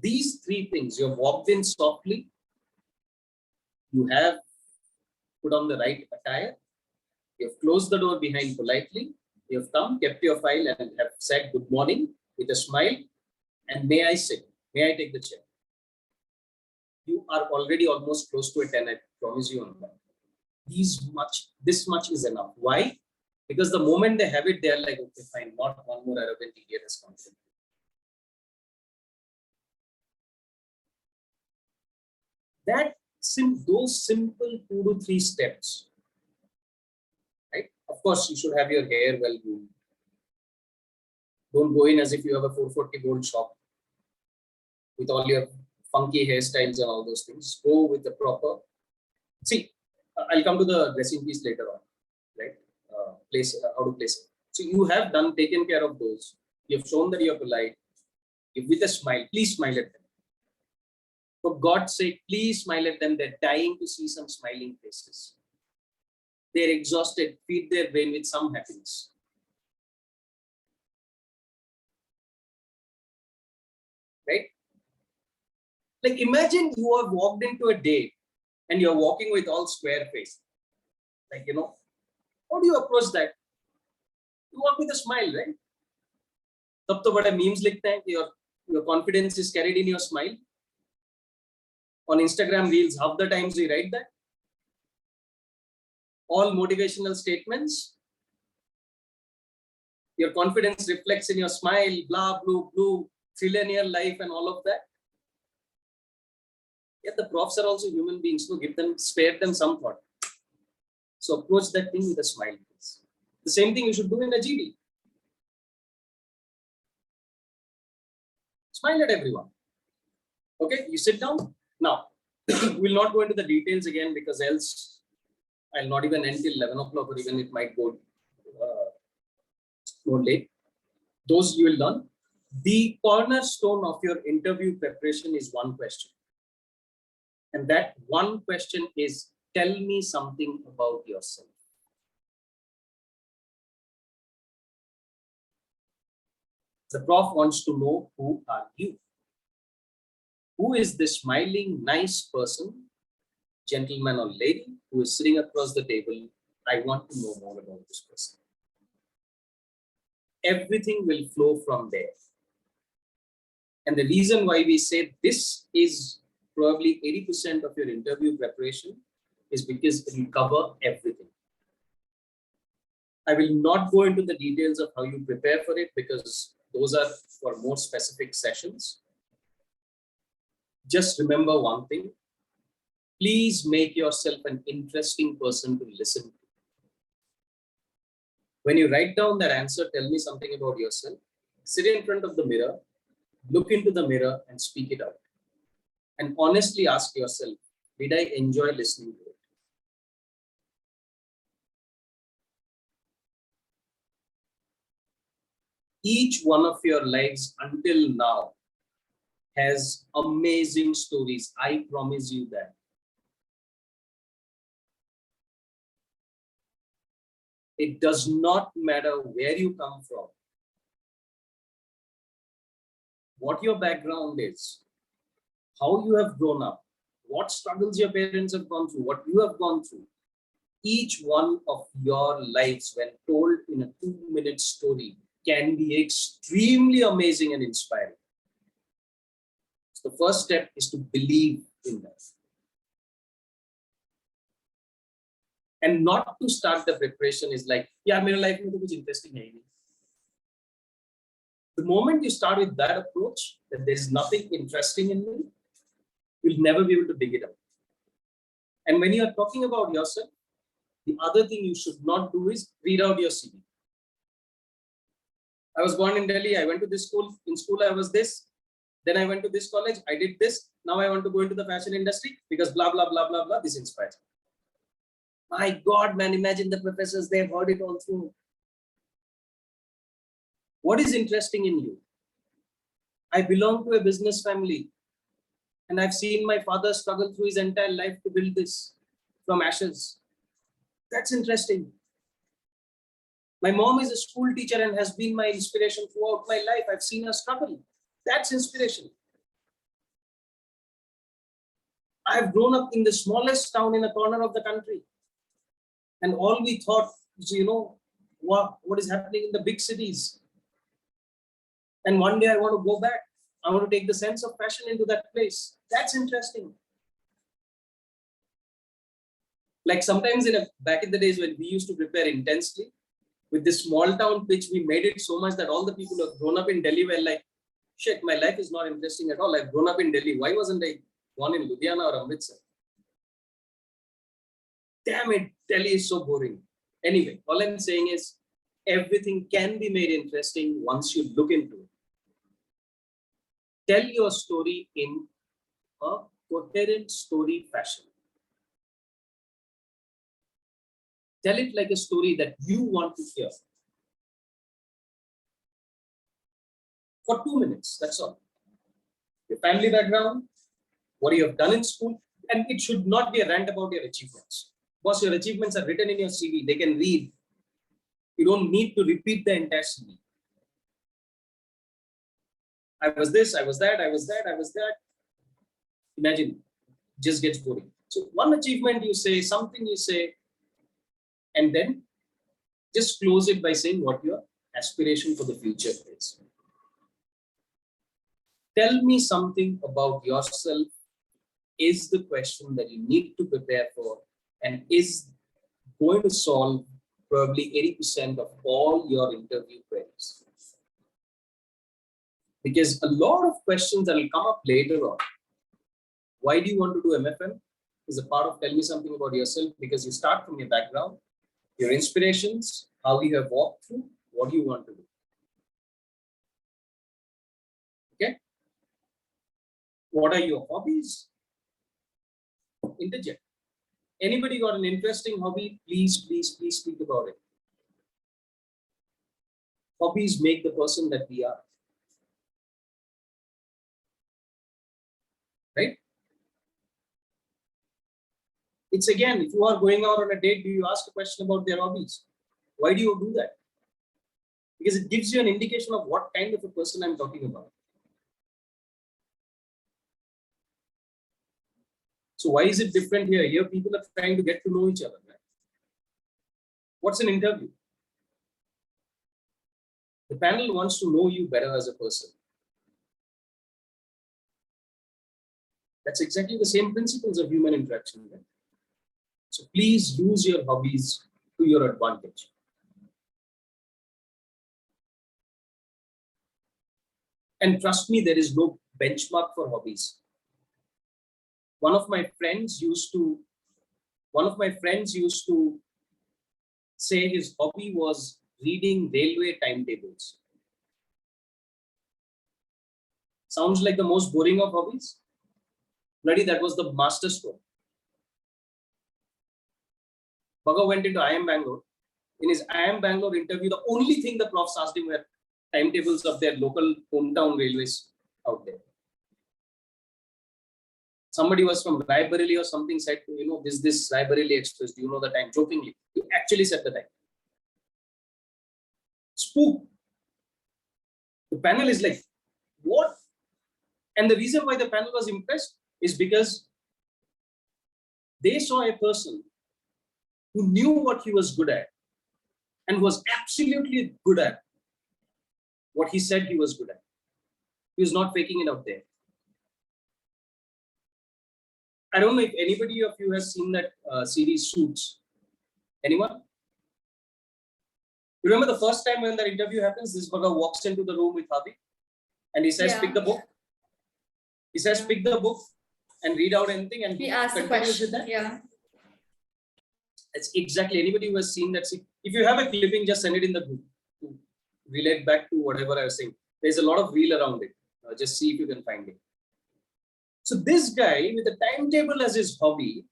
Speaker 1: These 3 things, you have walked in softly, you have put on the right attire, you have closed the door behind politely, you have come, kept your file and have said good morning with a smile, and may I sit? May I take the chair? You are already almost close to a 10, I promise you on that. This much is enough. Why? Because the moment they have it, they are like, okay, fine, not one more arrogant idiot has come in. Those simple 2 to 3 steps, right? Of course, you should have your hair well groomed. Don't go in as if you have a 440 gold shop with all your funky hairstyles and all those things. Go with the proper. See, I'll come to the dressing piece later on, right? How to place it. So you have taken care of those. You have shown that you're polite. With a smile, please smile at them. For God's sake, please smile at them. They're dying to see some smiling faces. They're exhausted. Feed their brain with some happiness. Right? Like imagine you have walked into a date and you're walking with all square face. Like, how do you approach that? You walk with a smile, right? तब तो बड़े memes लिखते हैं कि your confidence is carried in your smile. On Instagram Reels, half the times we write that. All motivational statements. Your confidence reflects in your smile, blah, blue, trillion-year life and all of that. Yet the profs are also human beings, so spare them some thought. So approach that thing with a smile, please. The same thing you should do in a GD. Smile at everyone. Okay, you sit down. Now, we'll not go into the details again because else I'll not even end till 11 o'clock or even it might go more late. Those you will learn. The cornerstone of your interview preparation is one question. And that one question is, tell me something about yourself. The prof wants to know, who are you? Who is this smiling, nice person, gentleman or lady who is sitting across the table? I want to know more about this person. Everything will flow from there. And the reason why we say this is probably 80% of your interview preparation is because it will cover everything. I will not go into the details of how you prepare for it because those are for more specific sessions. Just remember one thing. Please make yourself an interesting person to listen to. When you write down that answer, tell me something about yourself. Sit in front of the mirror, look into the mirror and speak it out. And honestly ask yourself, did I enjoy listening to it? Each one of your lives until now has amazing stories. I promise you that. It does not matter where you come from, what your background is, how you have grown up, what struggles your parents have gone through, what you have gone through. Each one of your lives, when told in a 2-minute story, can be extremely amazing and inspiring. So the first step is to believe in that. And not to start the preparation is like, yeah, my life is kuch interesting hai nahi. The moment you start with that approach, that there is nothing interesting in me, you'll never be able to dig it up. And when you are talking about yourself, the other thing you should not do is read out your CV. I was born in Delhi. I went to this school. In school, I was this. Then I went to this college. I did this. Now I want to go into the fashion industry because blah, blah, blah, blah, blah. This inspires me. My God, man, imagine the professors, they've heard it all through. What is interesting in you? I belong to a business family and I've seen my father struggle through his entire life to build this from ashes. That's interesting. My mom is a school teacher and has been my inspiration throughout my life. I've seen her struggle. That's inspiration. I've grown up in the smallest town in a corner of the country. And all we thought is, what is happening in the big cities. And one day I want to go back. I want to take the sense of passion into that place. That's interesting. Like sometimes back in the days when we used to prepare intensely, with this small town pitch, we made it so much that all the people who have grown up in Delhi were like, shit, my life is not interesting at all. I've grown up in Delhi. Why wasn't I born in Ludhiana or Amritsar? Damn it, Delhi is so boring. Anyway, all I'm saying is everything can be made interesting once you look into it. Tell your story in a coherent story fashion. Tell it like a story that you want to hear. For 2 minutes, that's all. Your family background, what you have done in school, and it should not be a rant about your achievements. Because your achievements are written in your CV, they can read. You don't need to repeat the entire CV. I was this, I was that, I was that, I was that. Imagine, just gets boring. So one achievement you say, something you say, and then just close it by saying what your aspiration for the future is. Tell me something about yourself is the question that you need to prepare for and is going to solve probably 80% of all your interview queries. Because a lot of questions that will come up later on. Why do you want to do MFM? Is a part of tell me something about yourself because you start from your background, your inspirations, how you have walked through, what you want to do. Okay? What are your hobbies? Interject. Anybody got an interesting hobby? Please, please, please speak about it. Hobbies make the person that we are. Right? It's again, if you are going out on a date, do you ask a question about their hobbies? Why do you do that? Because it gives you an indication of what kind of a person I'm talking about. So why is it different here? Here people are trying to get to know each other. Right? What's an interview? The panel wants to know you better as a person. That's exactly the same principles of human interaction. Right? So please use your hobbies to your advantage. And trust me, there is no benchmark for hobbies. One of my friends used to say his hobby was reading railway timetables. Sounds like the most boring of hobbies? Bloody, that was the master stroke. Bhagat went into IIM Bangalore. In his IIM Bangalore interview, the only thing the profs asked him were timetables of their local hometown railways out there. Somebody was from Raebareli or something said, this Raebareli Express, do you know the time? Jokingly, he actually said the time. Spook. The panel is like, what? And the reason why the panel was impressed is because they saw a person who knew what he was good at and was absolutely good at what he said he was good at. He was not faking it out there. I don't know if anybody of you has seen that series Suits. Anyone? You remember the first time when that interview happens, this bugger walks into the room with Harvey and he says, pick the book. He says, pick the book and read out anything, and
Speaker 7: He asked the
Speaker 1: continues
Speaker 7: question.
Speaker 1: with that.
Speaker 7: Yeah.
Speaker 1: It's exactly anybody who has seen that. If you have a clipping, just send it in the group to relate back to whatever I was saying. There's a lot of reel around it. Just see if you can find it. So this guy with a timetable as his hobby,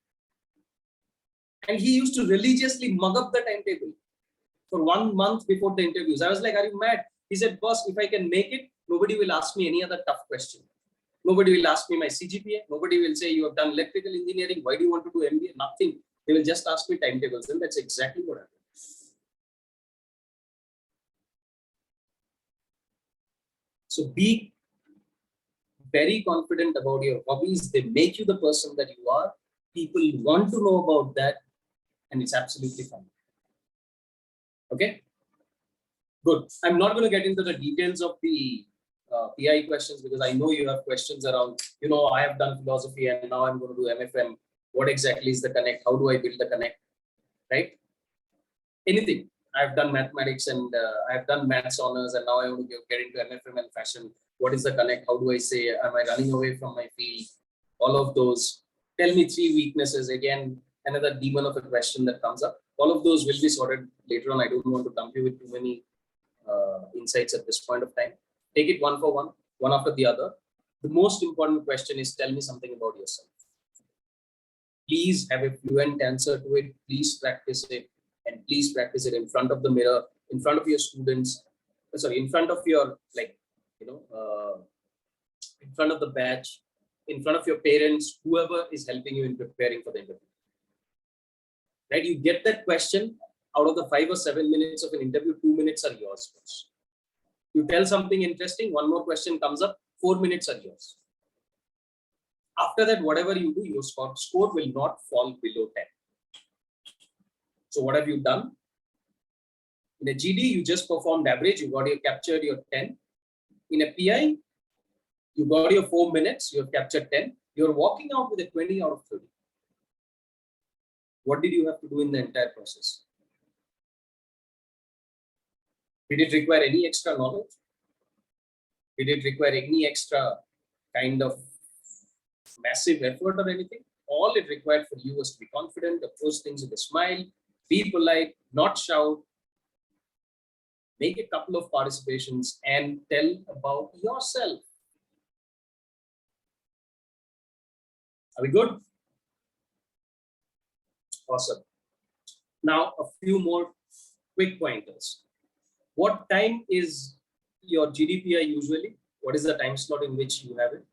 Speaker 1: and he used to religiously mug up the timetable for 1 month before the interviews. I was like, are you mad? He said, boss, if I can make it, nobody will ask me any other tough question. Nobody will ask me my CGPA. Nobody will say, you have done electrical engineering. Why do you want to do MBA? Nothing. They will just ask me timetables. And that's exactly what happened. So be very confident about your hobbies. They make you the person that you are. People want to know about that. And it's absolutely fine. Okay? Good. I'm not going to get into the details of the PI questions because I know you have questions around, I have done philosophy and now I'm going to do MFM. What exactly is the connect? How do I build the connect? Right? Anything. I've done mathematics and I've done maths honors and now I want to get into MFM and fashion. What is the connect? How do I say, am I running away from my field? All of those. Tell me 3 weaknesses. Again, another demon of a question that comes up. All of those will be sorted later on. I don't want to dump you with too many insights at this point of time. Take it one for one after the other. The most important question is, tell me something about yourself. Please have a fluent answer to it. Please practice it, and please practice it in front of the mirror, in front of your students. Sorry, in front of your in front of the batch, in front of your parents, whoever is helping you in preparing for the interview. Right? You get that question. Out of the 5 or 7 minutes of an interview, 2 minutes are yours first. You tell something interesting, 1 more question comes up, 4 minutes are yours. After that, whatever you do, your score will not fall below 10. So what have you done? In a GD, you just performed average, captured your 10. In a PI, you got your 4 minutes, you have captured 10. You're walking out with a 20 out of 30. What did you have to do in the entire process? Did it require any extra knowledge? Did it require any extra kind of massive effort or anything? All it required for you was to be confident, approach things with a smile, be polite, not shout, make a couple of participations and tell about yourself. Are we good? Awesome. Now, a few more quick pointers. What time is your GDPI usually? What is the time slot in which you have it?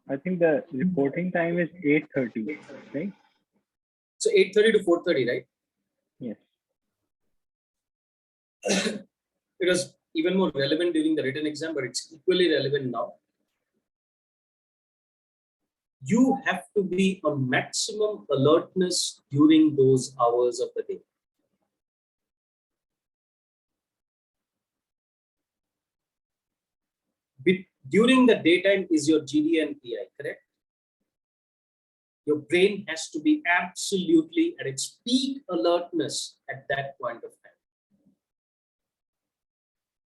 Speaker 5: I think the reporting time is 8:30, right?
Speaker 1: So 8:30 to 4:30, right?
Speaker 5: Yes.
Speaker 1: It was even more relevant during the written exam, but it's equally relevant now. You have to be on maximum alertness during those hours of the day. During the daytime is your GD and PI, correct? Your brain has to be absolutely at its peak alertness at that point of time.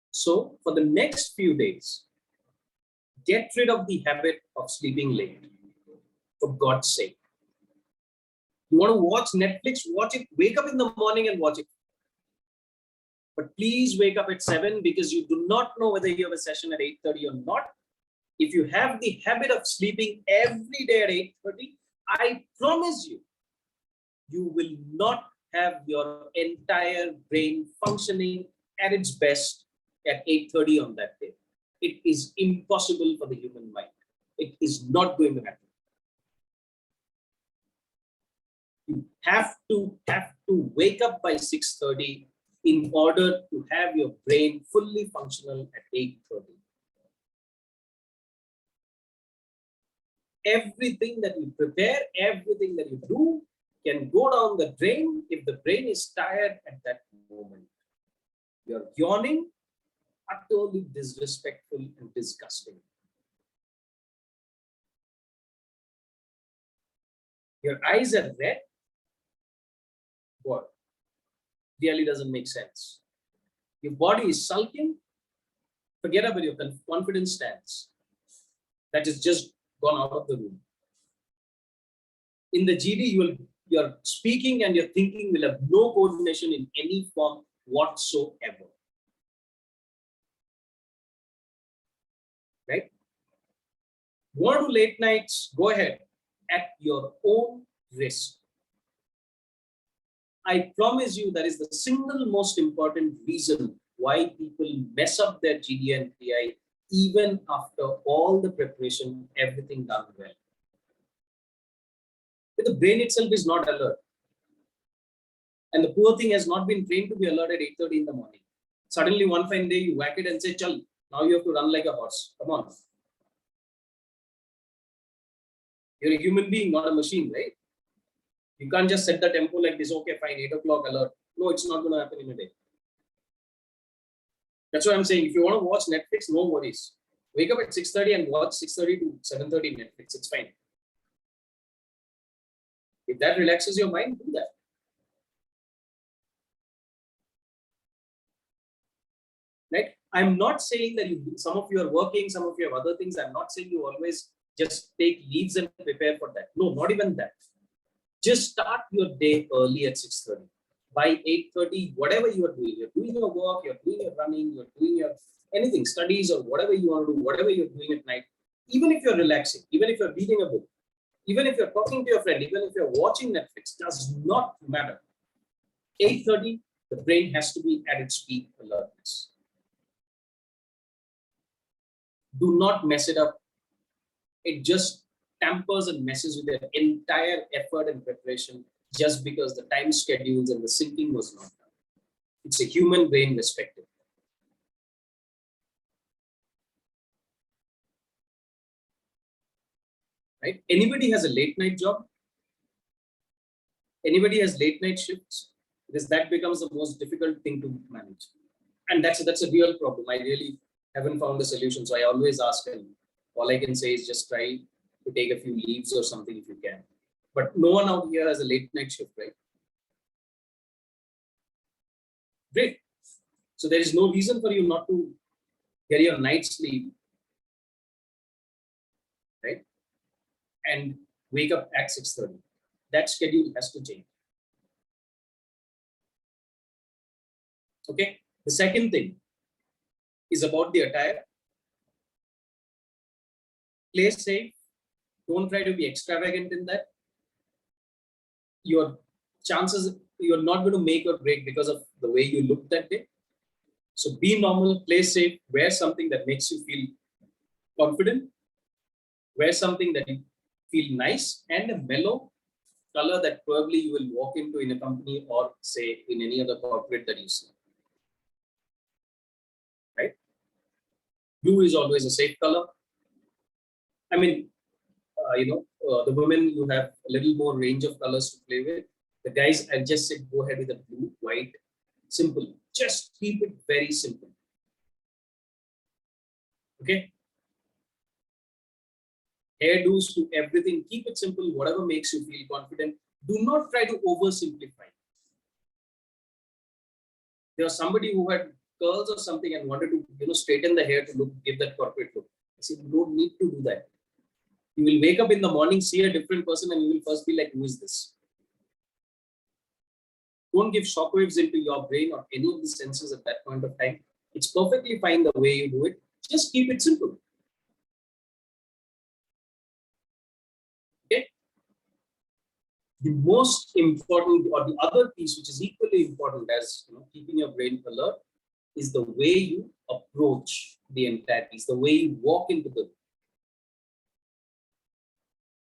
Speaker 1: So for the next few days, get rid of the habit of sleeping late, for God's sake. You want to watch Netflix, watch it, wake up in the morning and watch it. But please wake up at 7 because you do not know whether you have a session at 8:30 or not. If you have the habit of sleeping every day at 8:30, I promise you, you will not have your entire brain functioning at its best at 8:30 on that day. It is impossible for the human mind. It is not going to happen. You have to wake up by 6:30 in order to have your brain fully functional at 8:30. Everything that you prepare, everything that you do can go down the drain if the brain is tired at that moment. You're yawning, utterly disrespectful and disgusting. Your eyes are red. What? Really doesn't make sense. Your body is sulking. Forget about your confidence stance. That is just gone out of the room. In the GD, your speaking and your thinking will have no coordination in any form whatsoever. Right? You want to do late nights? Go ahead at your own risk. I promise you that is the single most important reason why people mess up their GD and PI even after all the preparation, everything done well. But the brain itself is not alert. And the poor thing has not been trained to be alert at 8:30 in the morning. Suddenly one fine day you whack it and say, chal, now you have to run like a horse. Come on. You're a human being, not a machine, right? You can't just set the tempo like this, okay, fine, 8 o'clock alert. No, it's not going to happen in a day. That's what I'm saying. If you want to watch Netflix, no worries. Wake up at 6:30 and watch 6:30 to 7:30 Netflix. It's fine. If that relaxes your mind, do that. Right? I'm not saying that some of you are working, some of you have other things. I'm not saying you always just take leaves and prepare for that. No, not even that. Just start your day early at 6:30. By 8:30, whatever you are doing, you're doing your work, you're doing your running, you're doing your anything, studies or whatever you want to do, whatever you're doing at night, even if you're relaxing, even if you're reading a book, even if you're talking to your friend, even if you're watching Netflix, does not matter. 8:30, the brain has to be at its peak alertness. Do not mess it up. It just tampers and messes with their entire effort and preparation just because the time schedules and the syncing was not done. It's a human brain perspective. Right? Anybody has a late night job? Anybody has late night shifts? Because that becomes the most difficult thing to manage. And that's a real problem. I really haven't found a solution. So I always ask, and all I can say is just try to take a few leaves or something if you can. But no one out here has a late night shift, right? Great. So there is no reason for you not to get your night sleep, right? And wake up at 6:30. That schedule has to change. Okay. The second thing is about the attire. play safe. Don't try to be extravagant in that. Your chances, you're not going to make or break because of the way you look that day. So be normal, play safe, wear something that makes you feel confident, wear something that you feel nice, and a mellow color that probably you will walk into in a company or say in any other corporate that you see. Right? Blue is always a safe color. I mean, the women, you have a little more range of colors to play with. The guys, I just said go ahead with a blue, white, simple. Just keep it very simple. Okay? Hairdos to everything, keep it simple, whatever makes you feel confident. Do not try to oversimplify. There was somebody who had curls or something and wanted to, straighten the hair to give that corporate look. I said, you don't need to do that. You will wake up in the morning, see a different person, and you will first be like, who is this? Don't give shockwaves into your brain or any of the senses at that point of time. It's perfectly fine the way you do it. Just keep it simple. Okay? The most important, or the other piece, which is equally important as keeping your brain alert, is the way you approach the entire piece, the way you walk into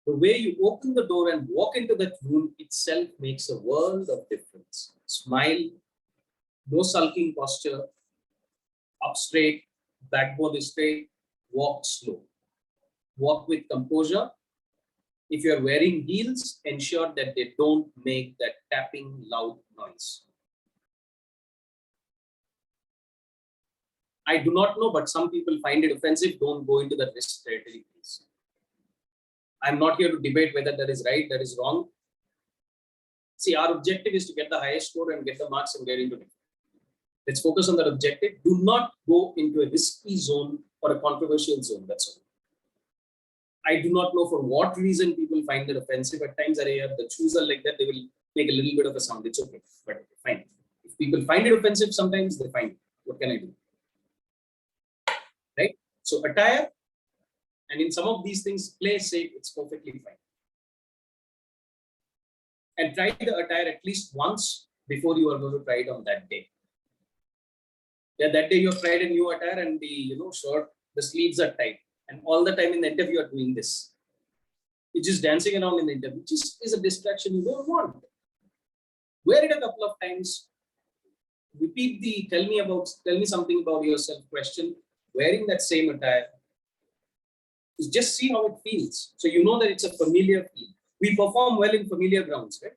Speaker 1: the way you open the door and walk into that room itself makes a world of difference. Smile, no sulking posture, up straight, backbone is straight, walk slow. Walk with composure. If you're wearing heels, ensure that they don't make that tapping loud noise. I do not know, but some people find it offensive. Don't go into that risk territory, please. I'm not here to debate whether that is right, that is wrong. See, our objective is to get the highest score and get the marks and get into it. Let's focus on that objective. Do not go into a risky zone or a controversial zone. That's all. I do not know for what reason people find it offensive. At times, the shoes are like that, they will make a little bit of a sound. It's okay, but fine. If people find it offensive, sometimes they find it. What can I do? Right? So attire, and in some of these things, play safe, it's perfectly fine. And try the attire at least once before you are going to try it on that day. Yeah, that day you have tried a new attire and the shirt, the sleeves are tight. And all the time in the interview, you are doing this. You're just dancing around in the interview, which is a distraction you don't want. Wear it a couple of times. Repeat the tell me something about yourself question. Wearing that same attire. Just see how it feels. So you know that it's a familiar feel. We perform well in familiar grounds, right?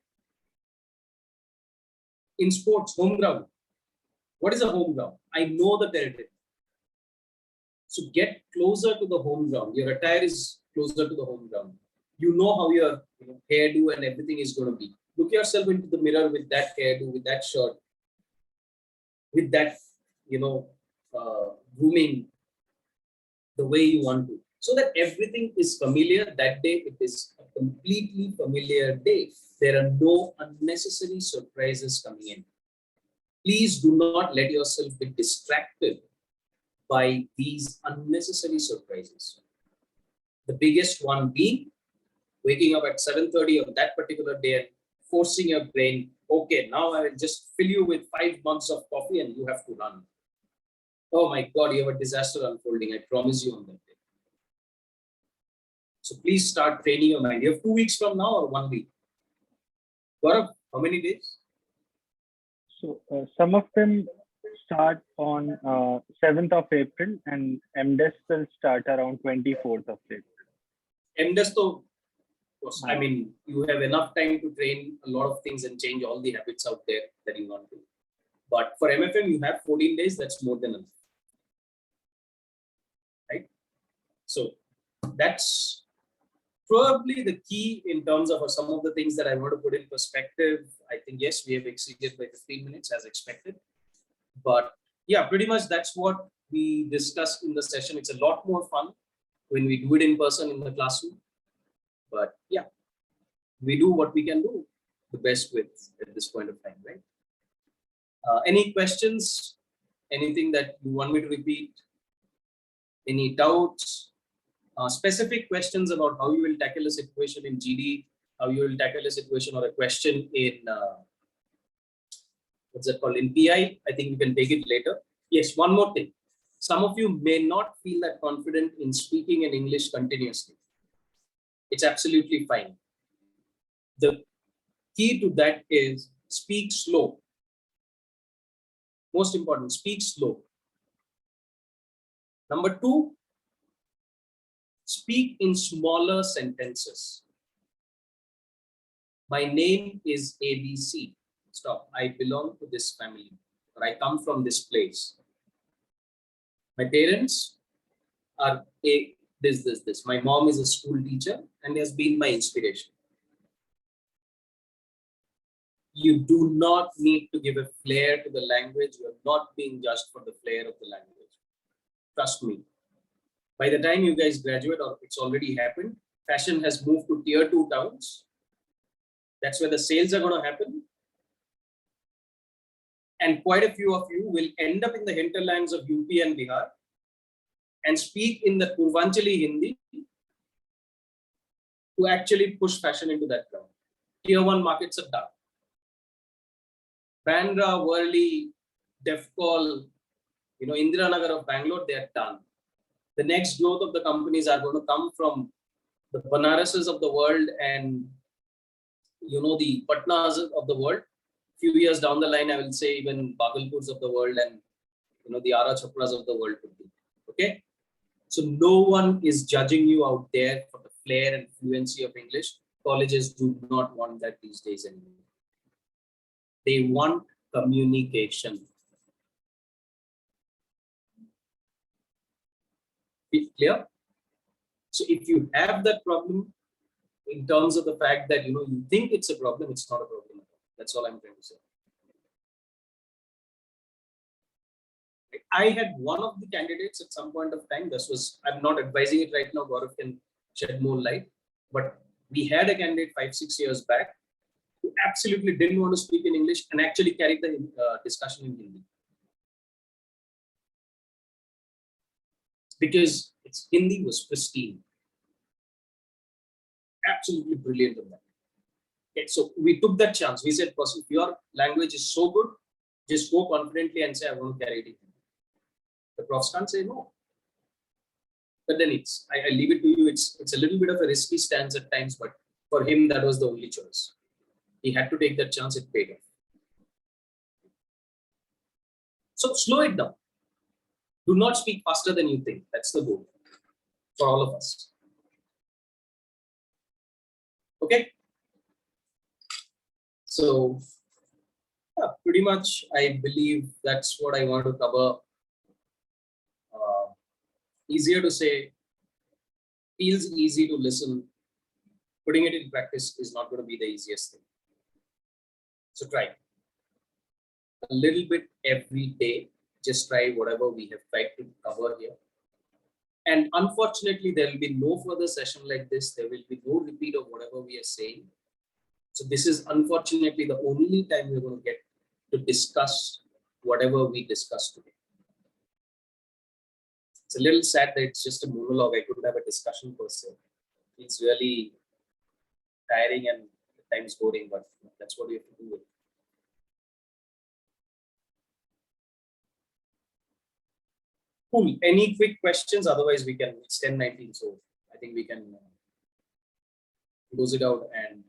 Speaker 1: In sports, home ground. What is a home ground? I know the territory. So get closer to the home ground. Your attire is closer to the home ground. You know how your hairdo and everything is going to be. Look yourself into the mirror with that hairdo, with that shirt, with that, grooming, the way you want to. So that everything is familiar. That day, it is a completely familiar day. There are no unnecessary surprises coming in. Please do not let yourself be distracted by these unnecessary surprises. The biggest one being waking up at 7:30 on that particular day and forcing your brain, okay, now I will just fill you with 5 months of coffee and you have to run. Oh my God, you have a disaster unfolding. I promise you on that day. So please start training your mind. You have 2 weeks from now or 1 week? Gaurav, how many days?
Speaker 5: So some of them start on 7th of April and MDES will start around 24th of April.
Speaker 1: MDES, though, I mean, you have enough time to train a lot of things and change all the habits out there that you want to. But for MFM, you have 14 days. That's more than enough. Right? So that's probably the key in terms of some of the things that I want to put in perspective. I think, yes, we have exceeded by 15 minutes as expected. But yeah, pretty much that's what we discussed in the session. It's a lot more fun when we do it in person in the classroom. But yeah, we do what we can do the best with at this point of time, right? Any questions? Anything that you want me to repeat? Any doubts? specific questions about how you will tackle a situation in GD, how you will tackle a situation or a question in what's that called in PI. I think we can take it later. Yes, one more thing. Some of you may not feel that confident in speaking in English continuously. It's absolutely fine. The key to that is speak slow. Most important, speak slow. Number two, speak in smaller sentences. My name is ABC. Stop. I belong to this family, or I come from this place. My parents are this. My mom is a school teacher and has been my inspiration. You do not need to give a flair to the language. You are not being judged for the flair of the language. Trust me. By the time you guys graduate, or it's already happened, fashion has moved to tier 2 towns. That's where the sales are going to happen. And quite a few of you will end up in the hinterlands of UP and Bihar and speak in the Purvanchali Hindi to actually push fashion into that ground. Tier 1 markets are done. Bandra, Worli, Defcol, Indiranagar of Bangalore, they are done. The next growth of the companies are going to come from the Banarases of the world and the Patnas of the world. Few years down the line, I will say even Bhagalpurs of the world and the Ara Chopras of the world could be. Okay, so no one is judging you out there for the flair and fluency of English. Colleges do not want that these days anymore. They want communication. Be clear? So if you have that problem in terms of the fact that you think it's a problem, it's not a problem at all. That's all I'm trying to say. I had one of the candidates at some point of time. I'm not advising it right now. Gaurav can shed more light. But we had a candidate 5-6 years back who absolutely didn't want to speak in English and actually carried the discussion in Hindi. Because its Hindi was pristine. Absolutely brilliant on that. Okay, so we took that chance. We said, if your language is so good, just go confidently and say, I want to carry it. The profs can't say no. But then I leave it to you. It's a little bit of a risky stance at times, but for him, that was the only choice. He had to take that chance. It paid off. So slow it down. Do not speak faster than you think. That's the goal for all of us. Okay. So pretty much, I believe that's what I want to cover. Easier to say, feels easy to listen. Putting it in practice is not going to be the easiest thing. So try a little bit every day. Just try whatever we have tried to cover here. And unfortunately, there will be no further session like this. There will be no repeat of whatever we are saying. So this is unfortunately the only time we're going to get to discuss whatever we discussed today. It's a little sad that it's just a monologue. I couldn't have a discussion per se. It's really tiring and at times boring, but that's what we have to do with. Cool. Any quick questions? Otherwise, we can. It's 10:19, so I think we can close it out and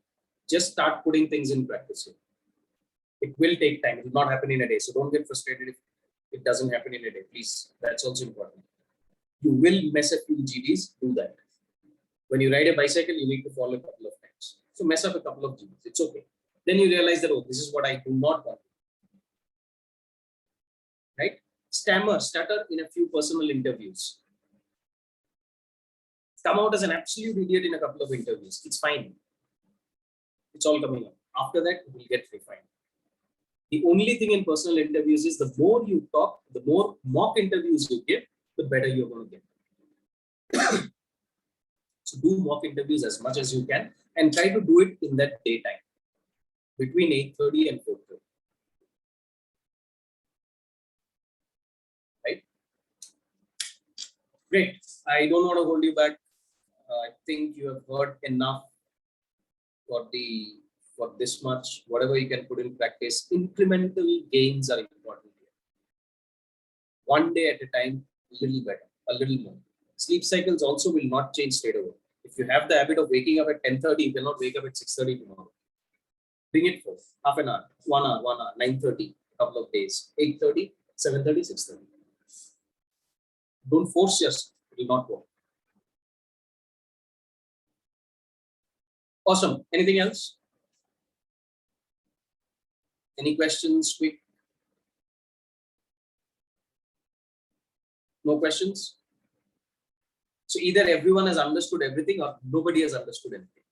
Speaker 1: just start putting things in practice here. It will take time. It will not happen in a day. So don't get frustrated if it doesn't happen in a day. Please, that's also important. You will mess up few GDs, do that. When you ride a bicycle, you need to fall a couple of times. So mess up a couple of GDs, it's okay. Then you realize that, oh, this is what I do not want. Right? Stutter in a few personal interviews. Come out as an absolute idiot in a couple of interviews. It's fine. It's all coming up. After that, it will get refined. The only thing in personal interviews is the more you talk, the more mock interviews you give, the better you're going to get. So do mock interviews as much as you can and try to do it in that daytime between 8:30 and 4:30. Right? Great. I don't want to hold you back I think you have heard enough for this much. Whatever you can put in practice, incremental gains are important here. One day at a time, a little better, a little more. Sleep cycles also will not change straight away. If you have the habit of waking up at 10:30, you cannot wake up at 6:30 tomorrow. Bring it forth, half an hour, 1 hour, 9:30, couple of days, 8:30, 7:30, 6:30. Don't force yourself, it will not work. Awesome. Anything else? Any questions? Quick. No questions? So either everyone has understood everything or nobody has understood anything.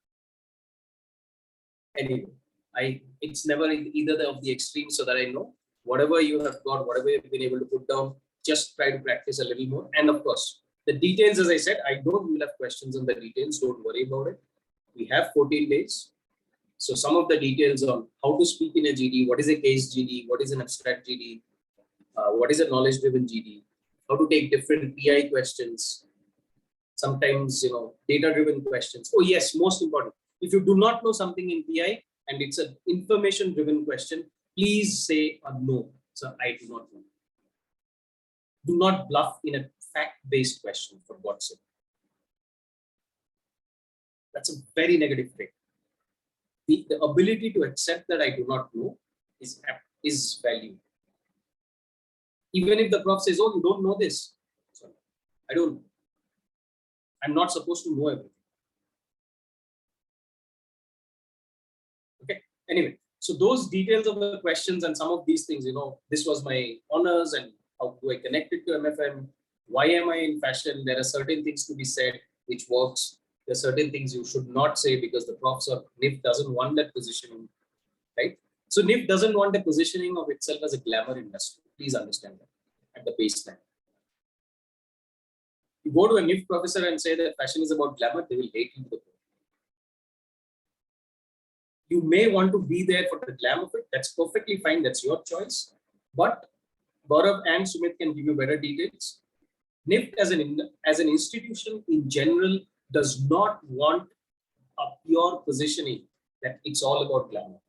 Speaker 1: Anyway, it's never either of the extremes, so that I know whatever you have got, whatever you've been able to put down, just try to practice a little more. And of course, the details, as I said, I don't will have questions on the details. Don't worry about it. We have 14 days. So some of the details on how to speak in a GD, what is a case GD, what is an abstract GD, what is a knowledge-driven GD, how to take different PI questions, sometimes, data-driven questions. Oh yes, most important. If you do not know something in PI and it's an information-driven question, please say a no. So I do not know. Do not bluff in a fact-based question, for God's sake. That's a very negative trait. The ability to accept that I do not know is valued. Even if the prof says, oh, you don't know this. Sorry, I don't know. I'm not supposed to know everything. Okay. Anyway, so those details of the questions and some of these things, this was my honors and how do I connect it to MFM? Why am I in fashion? There are certain things to be said which works. There are certain things you should not say because the profs or NIFT doesn't want that positioning, right? So NIFT doesn't want a positioning of itself as a glamour industry. Please understand that at the baseline. You go to a NIFT professor and say that fashion is about glamour, they will hate you to the core. You may want to be there for the glam of it. That's perfectly fine. That's your choice. But Gaurav and Sumit can give you better details. NIFT as an institution in general does not want a pure positioning that it's all about glamour.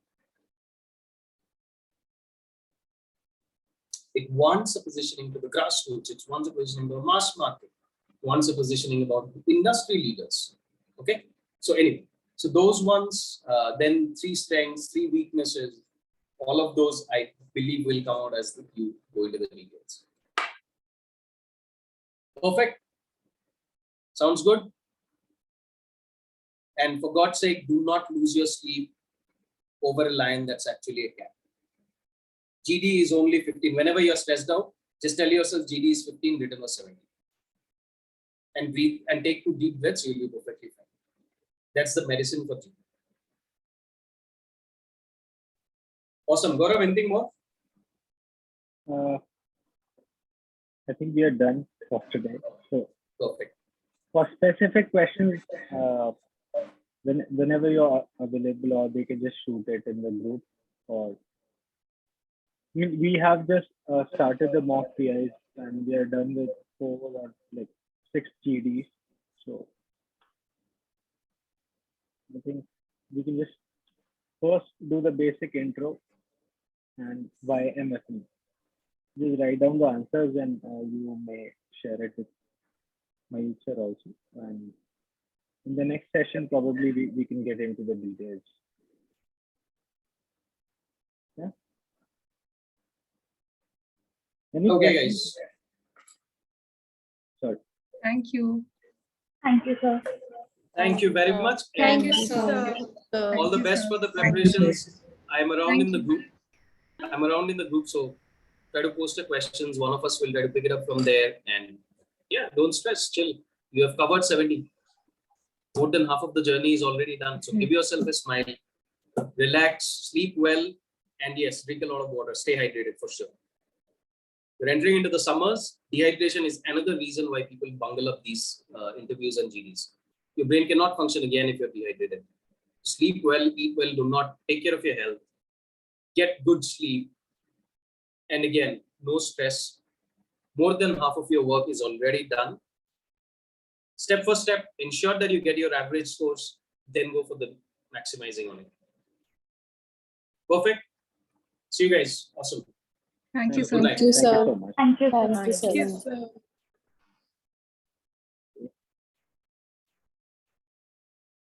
Speaker 1: It wants a positioning to the grassroots. It wants a positioning to the mass market. It wants a positioning about industry leaders. Okay. So anyway, so those ones, then 3 strengths, 3 weaknesses, all of those I believe will come out as you go into the details. Perfect. Sounds good. And for God's sake, do not lose your sleep over a line that's actually a cap. GD is only 15. Whenever you're stressed out, just tell yourself GD is 15, written was 17. And breathe and take 2 deep breaths, you'll be perfectly fine. That's the medicine for GD. Awesome. Gaurav, anything more?
Speaker 5: I think we are done for today. So
Speaker 1: Perfect.
Speaker 5: for specific questions, whenever you're available, or they can just shoot it in the group. Or we have just started the mock PIs and we are done with 4 or 6 GDs. So I think we can just first do the basic intro and why MFM. Just write down the answers and you may share it with Mayukh sir also. And in the next session, probably we can get into the details. Yeah. Any
Speaker 1: Okay,
Speaker 5: questions?
Speaker 1: guys.
Speaker 5: Sorry.
Speaker 2: Thank you.
Speaker 7: Thank you, sir.
Speaker 1: Thank you very much.
Speaker 7: Thank
Speaker 1: And
Speaker 7: you, sir.
Speaker 1: all the
Speaker 2: you,
Speaker 1: best
Speaker 2: sir.
Speaker 1: for the
Speaker 2: Thank you.
Speaker 1: preparations. I'm around
Speaker 2: Thank
Speaker 1: in the
Speaker 2: you.
Speaker 1: group. I'm around in the group, so try to post the questions. One of us will try to pick it up from there. And yeah, don't stress, chill. You have covered 70. More than half of the journey is already done. So give yourself a smile, relax, sleep well, and yes, drink a lot of water. Stay hydrated for sure. We're entering into the summers. Dehydration is another reason why people bungle up these interviews and GDs. Your brain cannot function again if you're dehydrated. Sleep well, eat well, do not take care of your health. Get good sleep. And again, no stress. More than half of your work is already done. step for step, ensure that you get your average scores, then go for the maximizing on it. Perfect. See you guys. Awesome.
Speaker 2: Thank you,
Speaker 1: Good
Speaker 2: sir.
Speaker 1: night.
Speaker 7: Thank you,
Speaker 5: Thank you
Speaker 7: sir.
Speaker 5: so much.
Speaker 8: Thank you so
Speaker 7: Thank
Speaker 8: much.
Speaker 7: you,
Speaker 2: Yes,
Speaker 7: sir.
Speaker 2: sir.